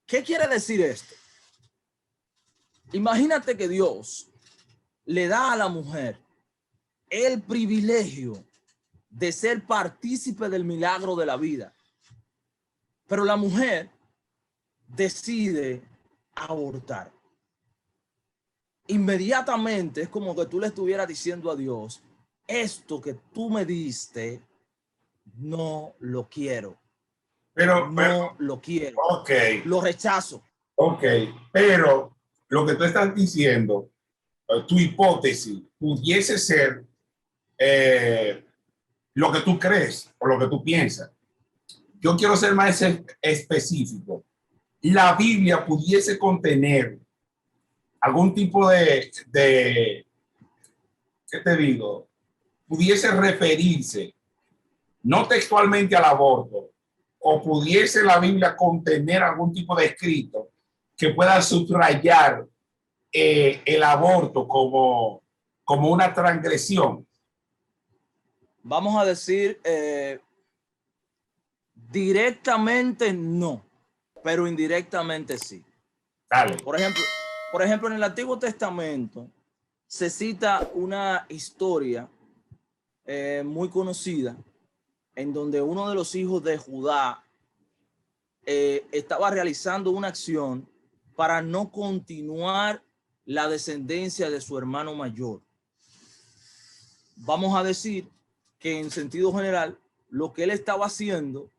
B: ¿qué quiere decir esto? Imagínate que Dios le da a la mujer el privilegio de ser partícipe del milagro de la vida. Pero la mujer decide abortar. Inmediatamente es como que tú le estuvieras diciendo a Dios, esto que tú me diste, no lo quiero.
A: Pero
B: Lo quiero.
A: ok.
B: Lo rechazo.
A: Ok, pero lo que tú estás diciendo, tu hipótesis, pudiese ser lo que tú crees o lo que tú piensas. Yo quiero ser más específico. La Biblia pudiese contener algún tipo ¿qué te digo? Pudiese referirse no textualmente al aborto, o pudiese la Biblia contener algún tipo de escrito que pueda subrayar el aborto como una transgresión.
B: Vamos a decir, directamente no, pero indirectamente sí.
A: Dale.
B: Por ejemplo, en el Antiguo Testamento se cita una historia muy conocida en donde uno de los hijos de Judá estaba realizando una acción para no continuar la descendencia de su hermano mayor. Vamos a decir que en sentido general, lo que él estaba haciendo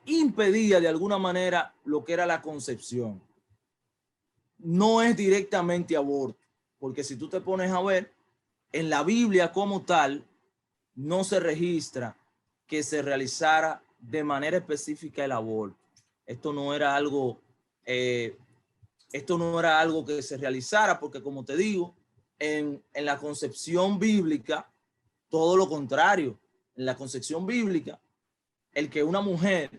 B: impedía de alguna manera lo que era la concepción. No es directamente aborto, porque si tú te pones a ver, en la Biblia como tal, no se registra que se realizara de manera específica el aborto. Esto no era algo que se realizara, porque como te digo, en la concepción bíblica, todo lo contrario. En la concepción bíblica, el que una mujer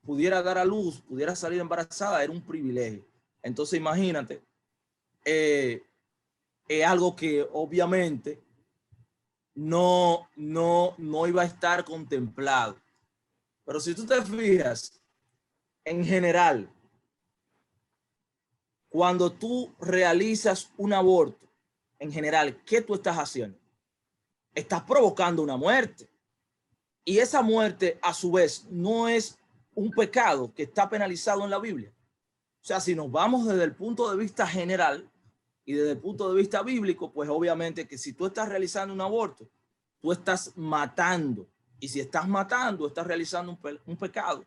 B: pudiera dar a luz, pudiera salir embarazada, era un privilegio. Entonces imagínate, es algo que obviamente no iba a estar contemplado. Pero si tú te fijas, en general, cuando tú realizas un aborto, en general, ¿qué tú estás haciendo? Estás provocando una muerte. Y esa muerte, a su vez, no es un pecado que está penalizado en la Biblia. O sea, si nos vamos desde el punto de vista general y desde el punto de vista bíblico, pues obviamente que si tú estás realizando un aborto, tú estás matando. Y si estás matando, estás realizando un pecado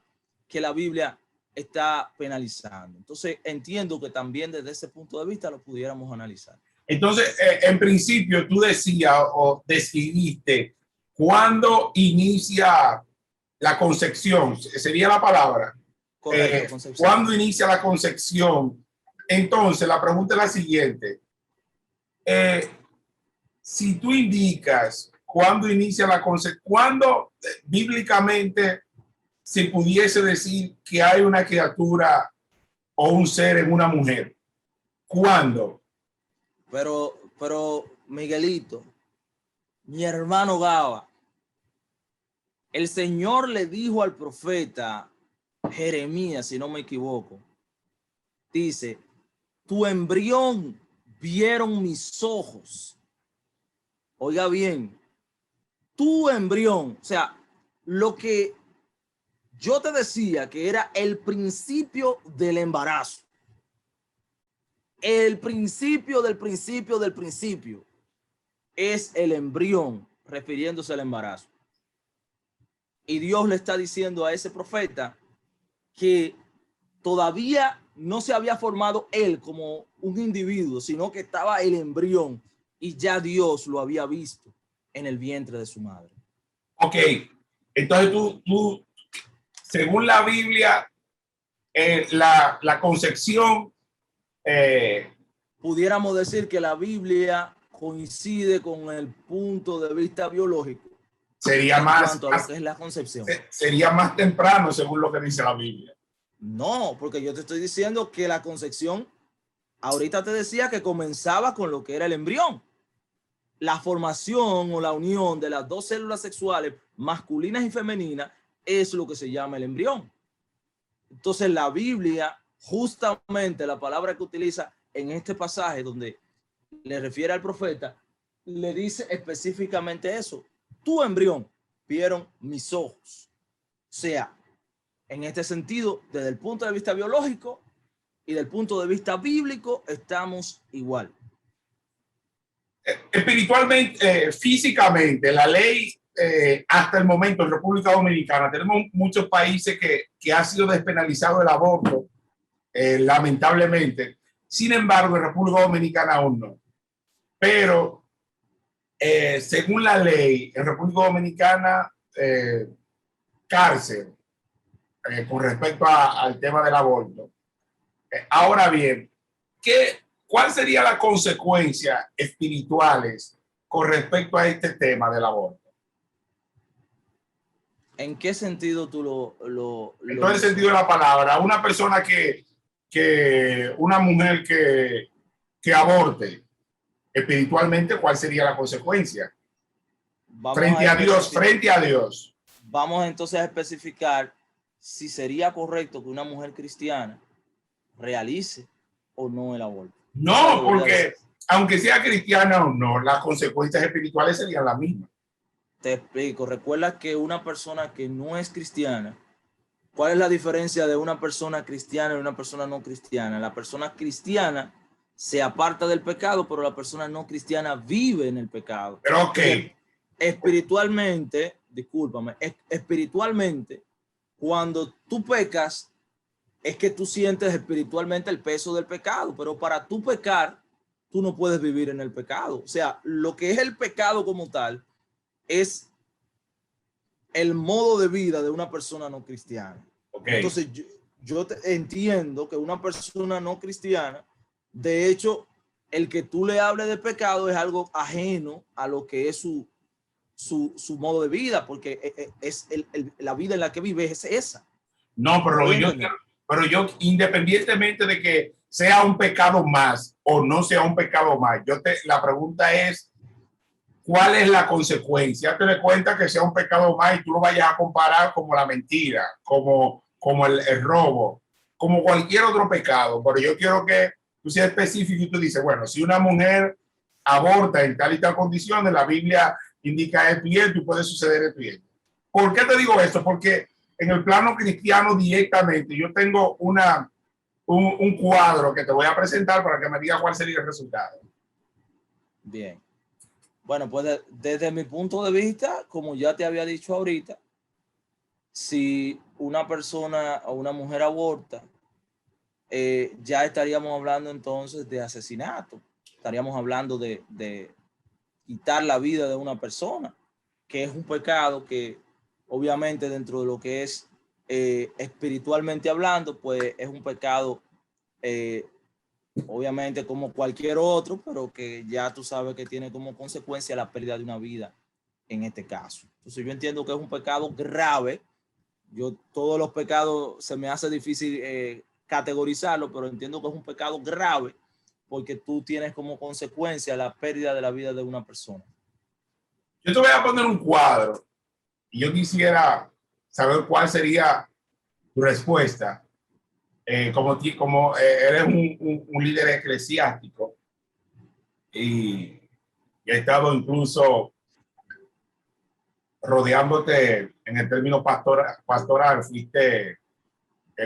B: que la Biblia está penalizando. Entonces, entiendo que también desde ese punto de vista lo pudiéramos analizar.
A: Entonces, en principio, tú decías o describiste cuándo inicia la concepción, sería la palabra.
B: Correcto, concepción.
A: ¿Cuándo inicia la concepción? Entonces, la pregunta es la siguiente. Si tú indicas cuándo inicia la concepción, cuándo bíblicamente se pudiese decir que hay una criatura o un ser en una mujer, ¿Cuándo?
B: Pero Miguelito, mi hermano Gaba, el Señor le dijo al profeta Jeremías, si no me equivoco, dice, tu embrión vieron mis ojos. Oiga bien, tu embrión, o sea, lo que yo te decía que era el principio del embarazo. El principio del principio del principio es el embrión, refiriéndose al embarazo. Y Dios le está diciendo a ese profeta que todavía no se había formado él como un individuo, sino que estaba el embrión y ya Dios lo había visto en el vientre de su madre.
A: Ok, entonces tú según la Biblia, la concepción...
B: pudiéramos decir que la Biblia coincide con el punto de vista biológico
A: sería
B: en
A: más,
B: cuanto a lo que es la concepción.
A: Sería más temprano según lo que dice la Biblia.
B: No, porque yo te estoy diciendo que la concepción, ahorita te decía que comenzaba con lo que era el embrión. La formación o la unión de las dos células sexuales masculinas y femeninas es lo que se llama el embrión. Entonces la Biblia, justamente la palabra que utiliza en este pasaje donde le refiere al profeta, le dice específicamente eso. Tu embrión vieron mis ojos. O sea, en este sentido, desde el punto de vista biológico y del punto de vista bíblico, estamos igual.
A: Espiritualmente, físicamente, la ley hasta el momento en República Dominicana, tenemos muchos países que ha sido despenalizado el aborto, lamentablemente. Sin embargo, en República Dominicana aún no. Pero según la ley, en República Dominicana, cárcel con respecto al tema del aborto. Ahora bien, ¿cuál sería la consecuencia espirituales con respecto a este tema del aborto?
B: ¿En qué sentido tú
A: en todo el sentido de la palabra, una persona una mujer que aborte espiritualmente, ¿cuál sería la consecuencia? Frente a Dios.
B: Vamos entonces a especificar si sería correcto que una mujer cristiana realice o no el aborto.
A: No, porque aunque sea cristiana o no, las consecuencias espirituales serían las mismas.
B: Te explico. Recuerda que una persona que no es cristiana, ¿cuál es la diferencia de una persona cristiana y una persona no cristiana? La persona cristiana se aparta del pecado, pero la persona no cristiana vive en el pecado.
A: Pero ok.
B: Espiritualmente, discúlpame, espiritualmente, cuando tú pecas, es que tú sientes espiritualmente el peso del pecado, pero para tú pecar, tú no puedes vivir en el pecado. O sea, lo que es el pecado como tal es el modo de vida de una persona no cristiana. Okay. Entonces, yo entiendo que una persona no cristiana, de hecho, el que tú le hables de pecado es algo ajeno a lo que es su modo de vida, porque es la vida en la que vive es esa.
A: No, pero yo, independientemente de que sea un pecado más o no sea un pecado más, la pregunta es, ¿cuál es la consecuencia? Te das cuenta que sea un pecado más y tú lo vayas a comparar como la mentira, como el robo, como cualquier otro pecado. Pero yo quiero que tú seas específico y tú dices, bueno, si una mujer aborta en tal y tal condiciones, la Biblia indica esto y esto y puede suceder esto y esto. ¿Por qué te digo esto? Porque en el plano cristiano directamente yo tengo un cuadro que te voy a presentar para que me digas cuál sería el resultado.
B: Bien. Bueno, pues desde mi punto de vista, como ya te había dicho ahorita, si una persona o una mujer aborta, ya estaríamos hablando entonces de asesinato. Estaríamos hablando de quitar la vida de una persona, que es un pecado que obviamente dentro de lo que es espiritualmente hablando, pues es un pecado obviamente como cualquier otro, pero que ya tú sabes que tiene como consecuencia la pérdida de una vida en este caso. Entonces yo entiendo que es un pecado grave. Todos los pecados se me hace difícil categorizarlo, pero entiendo que es un pecado grave porque tú tienes como consecuencia la pérdida de la vida de una persona.
A: Yo te voy a poner un cuadro y yo quisiera saber cuál sería tu respuesta. Como eres un líder eclesiástico y he estado incluso rodeándote en el término pastoral, fuiste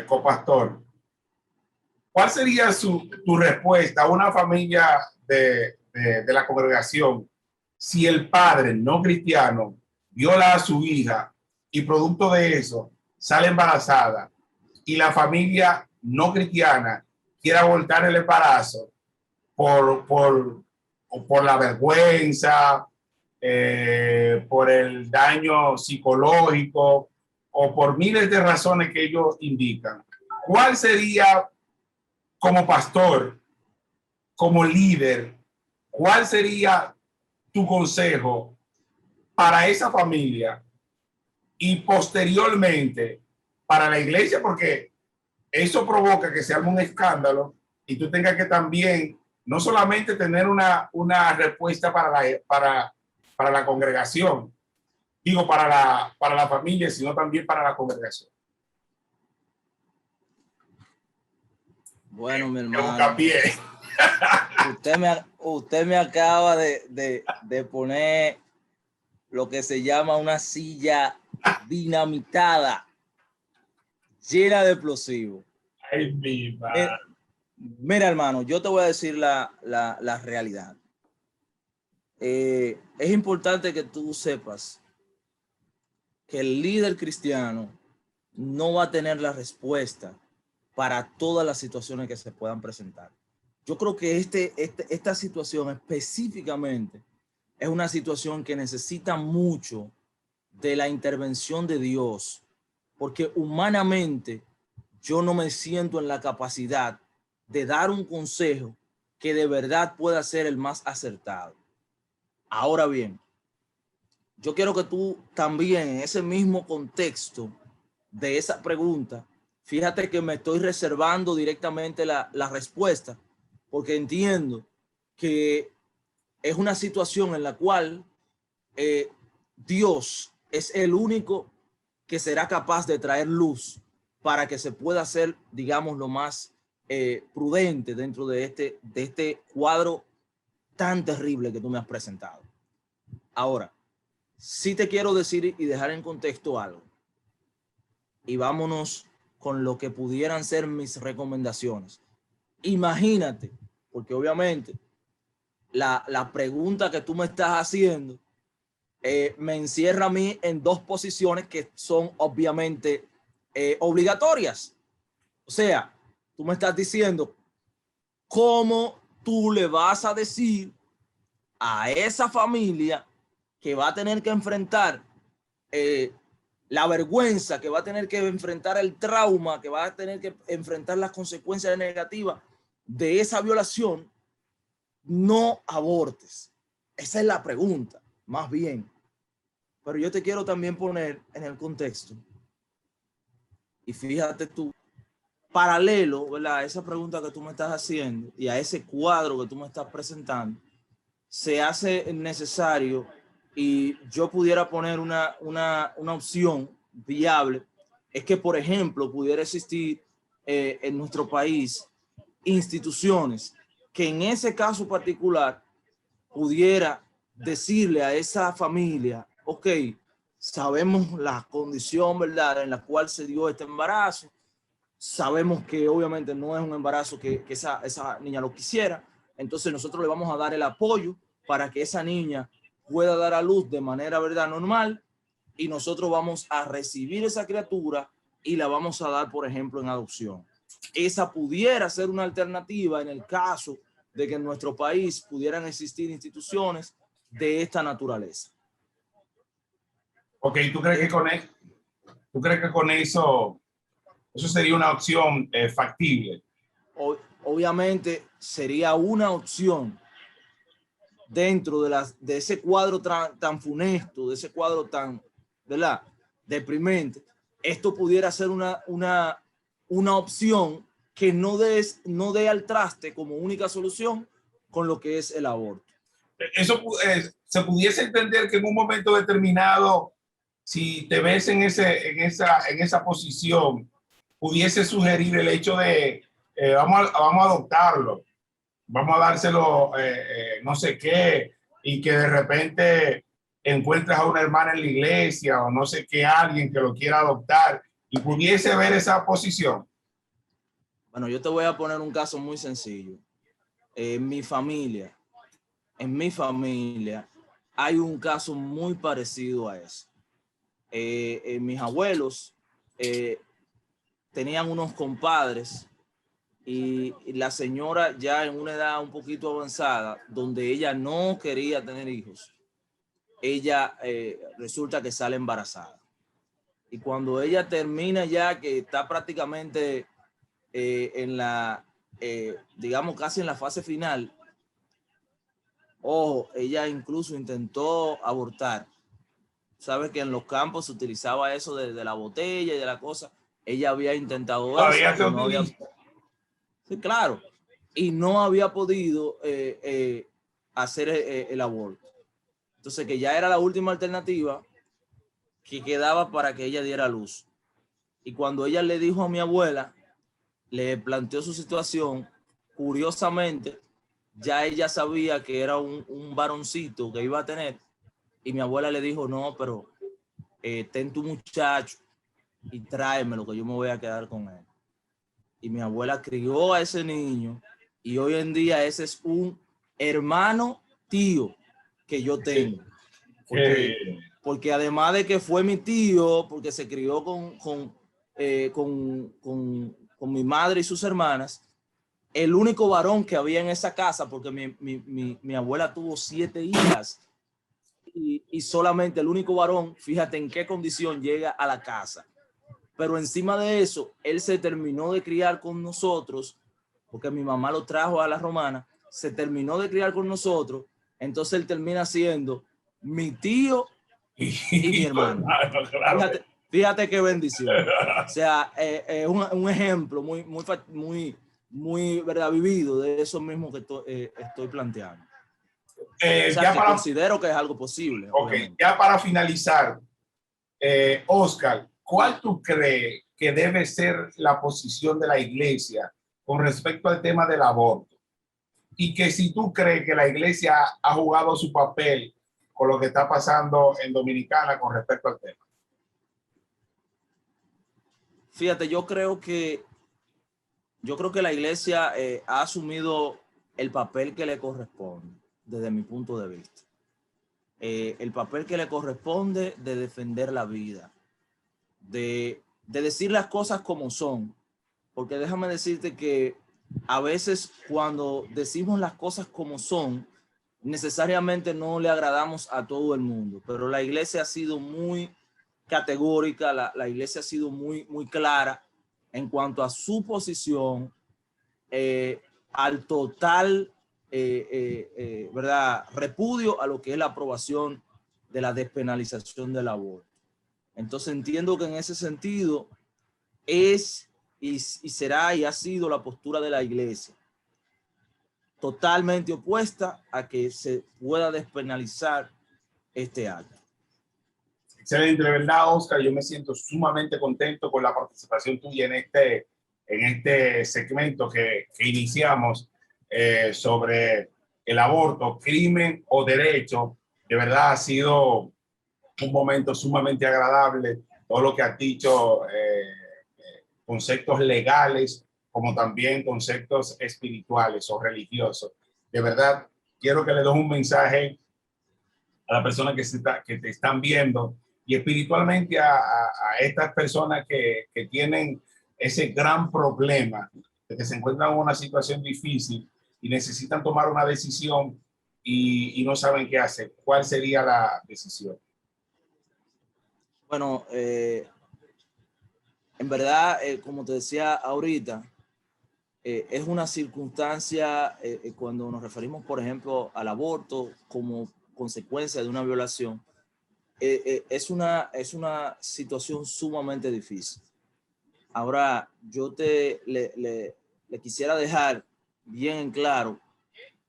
A: copastor. ¿Cuál sería tu respuesta a una familia de la congregación si el padre no cristiano viola a su hija y producto de eso sale embarazada y la familia no cristiana quiere abortar el embarazo por la vergüenza, por el daño psicológico o por miles de razones que ellos indican? ¿Cuál sería, como pastor, como líder, cuál sería tu consejo para esa familia y posteriormente para la iglesia? Porque eso provoca que se arme un escándalo y tú tengas que también no solamente tener una respuesta para la congregación, digo para la familia, sino también para la congregación.
B: Bueno, mi hermano, usted me acaba de poner lo que se llama una silla dinamitada, llena de explosivos.
A: Ay, mi madre.
B: Mira, hermano, yo te voy a decir la realidad. Es importante que tú sepas que el líder cristiano no va a tener la respuesta para todas las situaciones que se puedan presentar. Yo creo que esta situación específicamente es una situación que necesita mucho de la intervención de Dios, porque humanamente yo no me siento en la capacidad de dar un consejo que de verdad pueda ser el más acertado. Ahora bien, yo quiero que tú también en ese mismo contexto de esa pregunta, fíjate que me estoy reservando directamente la respuesta, porque entiendo que es una situación en la cual Dios es el único que será capaz de traer luz para que se pueda hacer, digamos, lo más prudente dentro de este cuadro tan terrible que tú me has presentado. Ahora, sí te quiero decir y dejar en contexto algo. Y vámonos con lo que pudieran ser mis recomendaciones. Imagínate, porque obviamente la pregunta que tú me estás haciendo me encierra a mí en dos posiciones que son obviamente obligatorias. O sea, tú me estás diciendo cómo tú le vas a decir a esa familia que va a tener que enfrentar la vergüenza, que va a tener que enfrentar el trauma, que va a tener que enfrentar las consecuencias negativas de esa violación, no abortes. Esa es la pregunta, más bien. Pero yo te quiero también poner en el contexto. Y fíjate tú, paralelo, ¿verdad?, a esa pregunta que tú me estás haciendo y a ese cuadro que tú me estás presentando, se hace necesario, y yo pudiera poner una opción viable, es que, por ejemplo, pudiera existir en nuestro país instituciones que en ese caso particular pudiera decirle a esa familia, ok, sabemos la condición, ¿verdad?, en la cual se dio este embarazo, sabemos que obviamente no es un embarazo que esa niña lo quisiera, entonces nosotros le vamos a dar el apoyo para que esa niña pueda dar a luz de manera, ¿verdad?, normal, y nosotros vamos a recibir esa criatura y la vamos a dar, por ejemplo, en adopción. Esa pudiera ser una alternativa en el caso de que en nuestro país pudieran existir instituciones de esta naturaleza.
A: Ok, ¿tú crees que con eso sería una opción factible?
B: Obviamente sería una opción dentro de ese cuadro tan funesto, de ese cuadro tan, ¿verdad?, deprimente. Esto pudiera ser una opción que no dé al traste como única solución con lo que es el aborto.
A: Eso se pudiese entender que en un momento determinado, si te ves en esa posición, pudiese sugerir el hecho de vamos a adoptarlo, vamos a dárselo no sé qué, y que de repente encuentres a una hermana en la iglesia o no sé qué, alguien que lo quiera adoptar y pudiese ver esa posición.
B: Bueno, yo te voy a poner un caso muy sencillo. En mi familia hay un caso muy parecido a eso. Mis abuelos tenían unos compadres y la señora ya en una edad un poquito avanzada, donde ella no quería tener hijos, ella resulta que sale embarazada. Y cuando ella termina ya, que está prácticamente en la, digamos casi en la fase final, ojo, ella incluso intentó abortar. Sabes que en los campos se utilizaba eso de la botella y de la cosa. Ella había intentado
A: Todavía
B: eso
A: se
B: y no había...
A: utiliza.
B: Sí, claro. Y no había podido hacer el aborto. Entonces, que ya era la última alternativa que quedaba para que ella diera luz. Y cuando ella le dijo a mi abuela, le planteó su situación, curiosamente, ya ella sabía que era un varoncito que iba a tener. Y mi abuela le dijo, no, pero ten tu muchacho y tráemelo, que yo me voy a quedar con él. Y mi abuela crió a ese niño y hoy en día ese es un hermano tío que yo tengo. Porque además de que fue mi tío, porque se crió con mi madre y sus hermanas, el único varón que había en esa casa, porque mi abuela tuvo 7 hijas y solamente el único varón, fíjate en qué condición llega a la casa. Pero encima de eso, él se terminó de criar con nosotros, porque mi mamá lo trajo a la Romana, se terminó de criar con nosotros, entonces él termina siendo mi tío y mi hermano.
A: Claro.
B: Fíjate qué bendición. O sea, es un ejemplo muy verdad, vivido de eso mismo que estoy planteando. O sea, que considero que es algo posible.
A: Ok, ya para finalizar, Oscar, ¿cuál tú crees que debe ser la posición de la iglesia con respecto al tema del aborto? Y que si tú crees que la iglesia ha jugado su papel con lo que está pasando en Dominicana con respecto al tema.
B: Fíjate, yo creo que la iglesia ha asumido el papel que le corresponde desde mi punto de vista. El papel que le corresponde de defender la vida, de decir las cosas como son. Porque déjame decirte que a veces cuando decimos las cosas como son, necesariamente no le agradamos a todo el mundo, pero la iglesia ha sido muy categórica, la iglesia ha sido muy clara en cuanto a su posición, al total ¿verdad? Repudio a lo que es la aprobación de la despenalización del aborto. Entonces entiendo que en ese sentido es y será y ha sido la postura de la iglesia, totalmente opuesta a que se pueda despenalizar este acto.
A: Excelente, de verdad, Oscar, yo me siento sumamente contento con la participación tuya en este segmento que iniciamos sobre el aborto, crimen o derecho. De verdad ha sido un momento sumamente agradable, todo lo que has dicho, conceptos legales, como también conceptos espirituales o religiosos. De verdad, quiero que le des un mensaje a las personas que te están viendo y espiritualmente a estas personas que tienen ese gran problema de que se encuentran en una situación difícil y necesitan tomar una decisión y no saben qué hacer. ¿Cuál sería la decisión?
B: Bueno, en verdad, como te decía ahorita, es una circunstancia cuando nos referimos, por ejemplo, al aborto como consecuencia de una violación, es una situación sumamente difícil. Ahora, yo le quisiera dejar bien en claro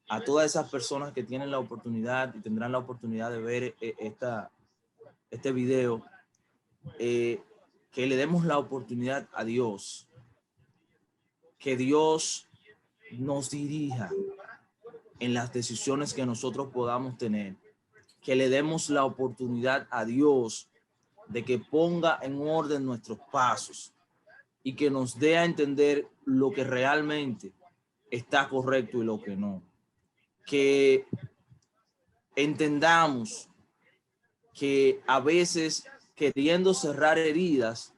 B: a todas esas personas que tienen la oportunidad y tendrán la oportunidad de ver este video, que le demos la oportunidad a Dios, que Dios nos dirija en las decisiones que nosotros podamos tener, que le demos la oportunidad a Dios de que ponga en orden nuestros pasos y que nos dé a entender lo que realmente está correcto y lo que no. Que entendamos que a veces, queriendo cerrar heridas,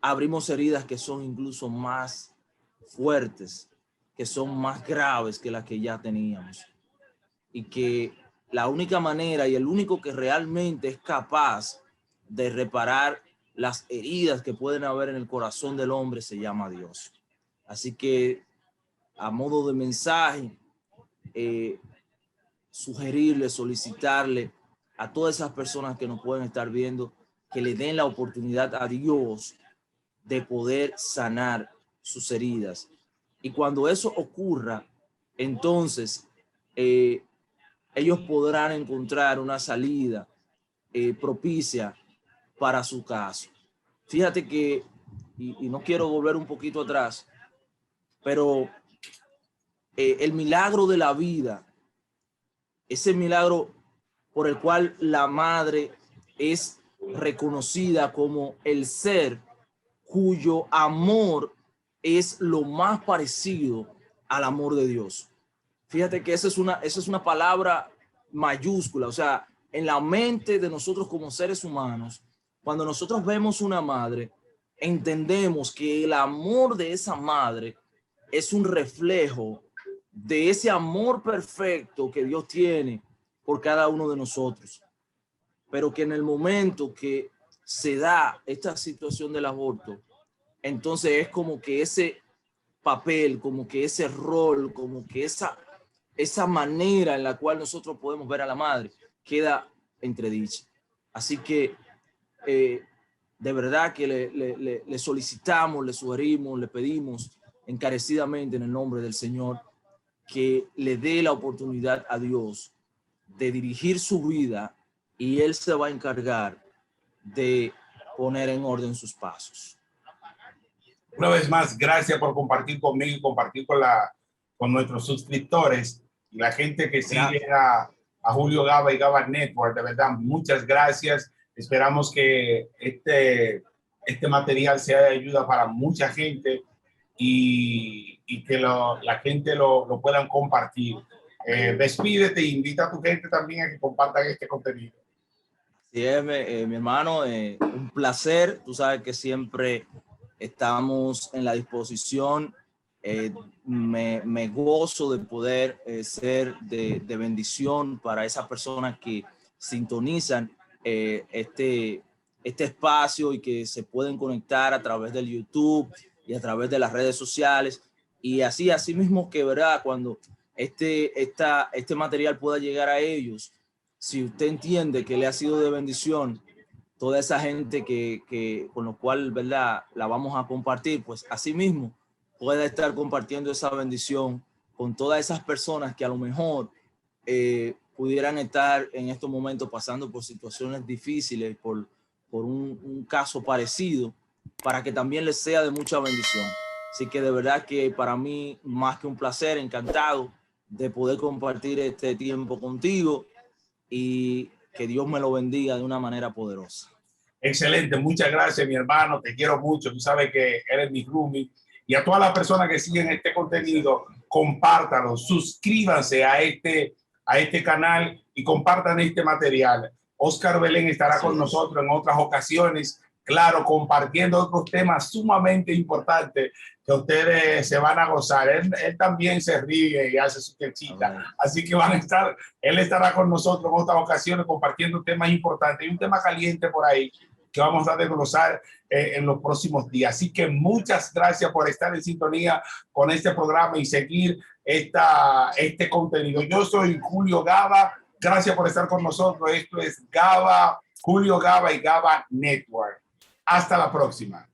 B: abrimos heridas que son incluso más fuertes, que son más graves que las que ya teníamos. Y que la única manera y el único que realmente es capaz de reparar las heridas que pueden haber en el corazón del hombre se llama Dios. Así que, a modo de mensaje, sugerirle, solicitarle a todas esas personas que nos pueden estar viendo que le den la oportunidad a Dios de poder sanar sus heridas. Y cuando eso ocurra, entonces ellos podrán encontrar una salida propicia para su caso. Fíjate que, y no quiero volver un poquito atrás, pero el milagro de la vida, ese milagro por el cual la madre es reconocida como el ser cuyo amor es lo más parecido al amor de Dios. Fíjate que esa es una palabra mayúscula, o sea, en la mente de nosotros como seres humanos, cuando nosotros vemos una madre, entendemos que el amor de esa madre es un reflejo de ese amor perfecto que Dios tiene por cada uno de nosotros. Pero que en el momento que se da esta situación del aborto, entonces es como que ese papel, como que ese rol, como que esa manera en la cual nosotros podemos ver a la madre queda entredicha. Así que de verdad que le solicitamos, le sugerimos, le pedimos encarecidamente en el nombre del Señor que le dé la oportunidad a Dios de dirigir su vida y Él se va a encargar de poner en orden sus pasos.
A: Una vez más, gracias por compartir conmigo y compartir con nuestros suscriptores y la gente que sigue a Julio Gaba y Gaba Network. De verdad, muchas gracias. Esperamos que este material sea de ayuda para mucha gente y que la gente lo puedan compartir. Despídete e invita a tu gente también a que compartan este contenido.
B: Sí, mi hermano, un placer. Tú sabes que siempre estamos en la disposición. Me gozo de poder ser de bendición para esas personas que sintonizan este espacio y que se pueden conectar a través del YouTube y a través de las redes sociales. Y así mismo que, ¿verdad? Cuando este material pueda llegar a ellos, si usted entiende que le ha sido de bendición, toda esa gente con lo cual, ¿verdad?, la vamos a compartir, pues así mismo pueda estar compartiendo esa bendición con todas esas personas que a lo mejor pudieran estar en estos momentos pasando por situaciones difíciles, por un caso parecido, para que también les sea de mucha bendición. Así que de verdad que para mí, más que un placer, encantado de poder compartir este tiempo contigo y que Dios me lo bendiga de una manera poderosa.
A: Excelente, muchas gracias, mi hermano, te quiero mucho, tú sabes que eres mi roomie. Y a todas las personas que siguen este contenido, compártanlo, suscríbanse a este canal y compartan este material. Oscar Belén estará con nosotros en otras ocasiones, claro, compartiendo otros temas sumamente importantes que ustedes se van a gozar. Él también se ríe y hace su quechita, así que él estará con nosotros en otras ocasiones compartiendo temas importantes y un tema caliente por ahí que vamos a desglosar en los próximos días. Así que muchas gracias por estar en sintonía con este programa y seguir este contenido. Yo soy Julio Gaba. Gracias por estar con nosotros. Esto es Gaba, Julio Gaba y Gaba Network. Hasta la próxima.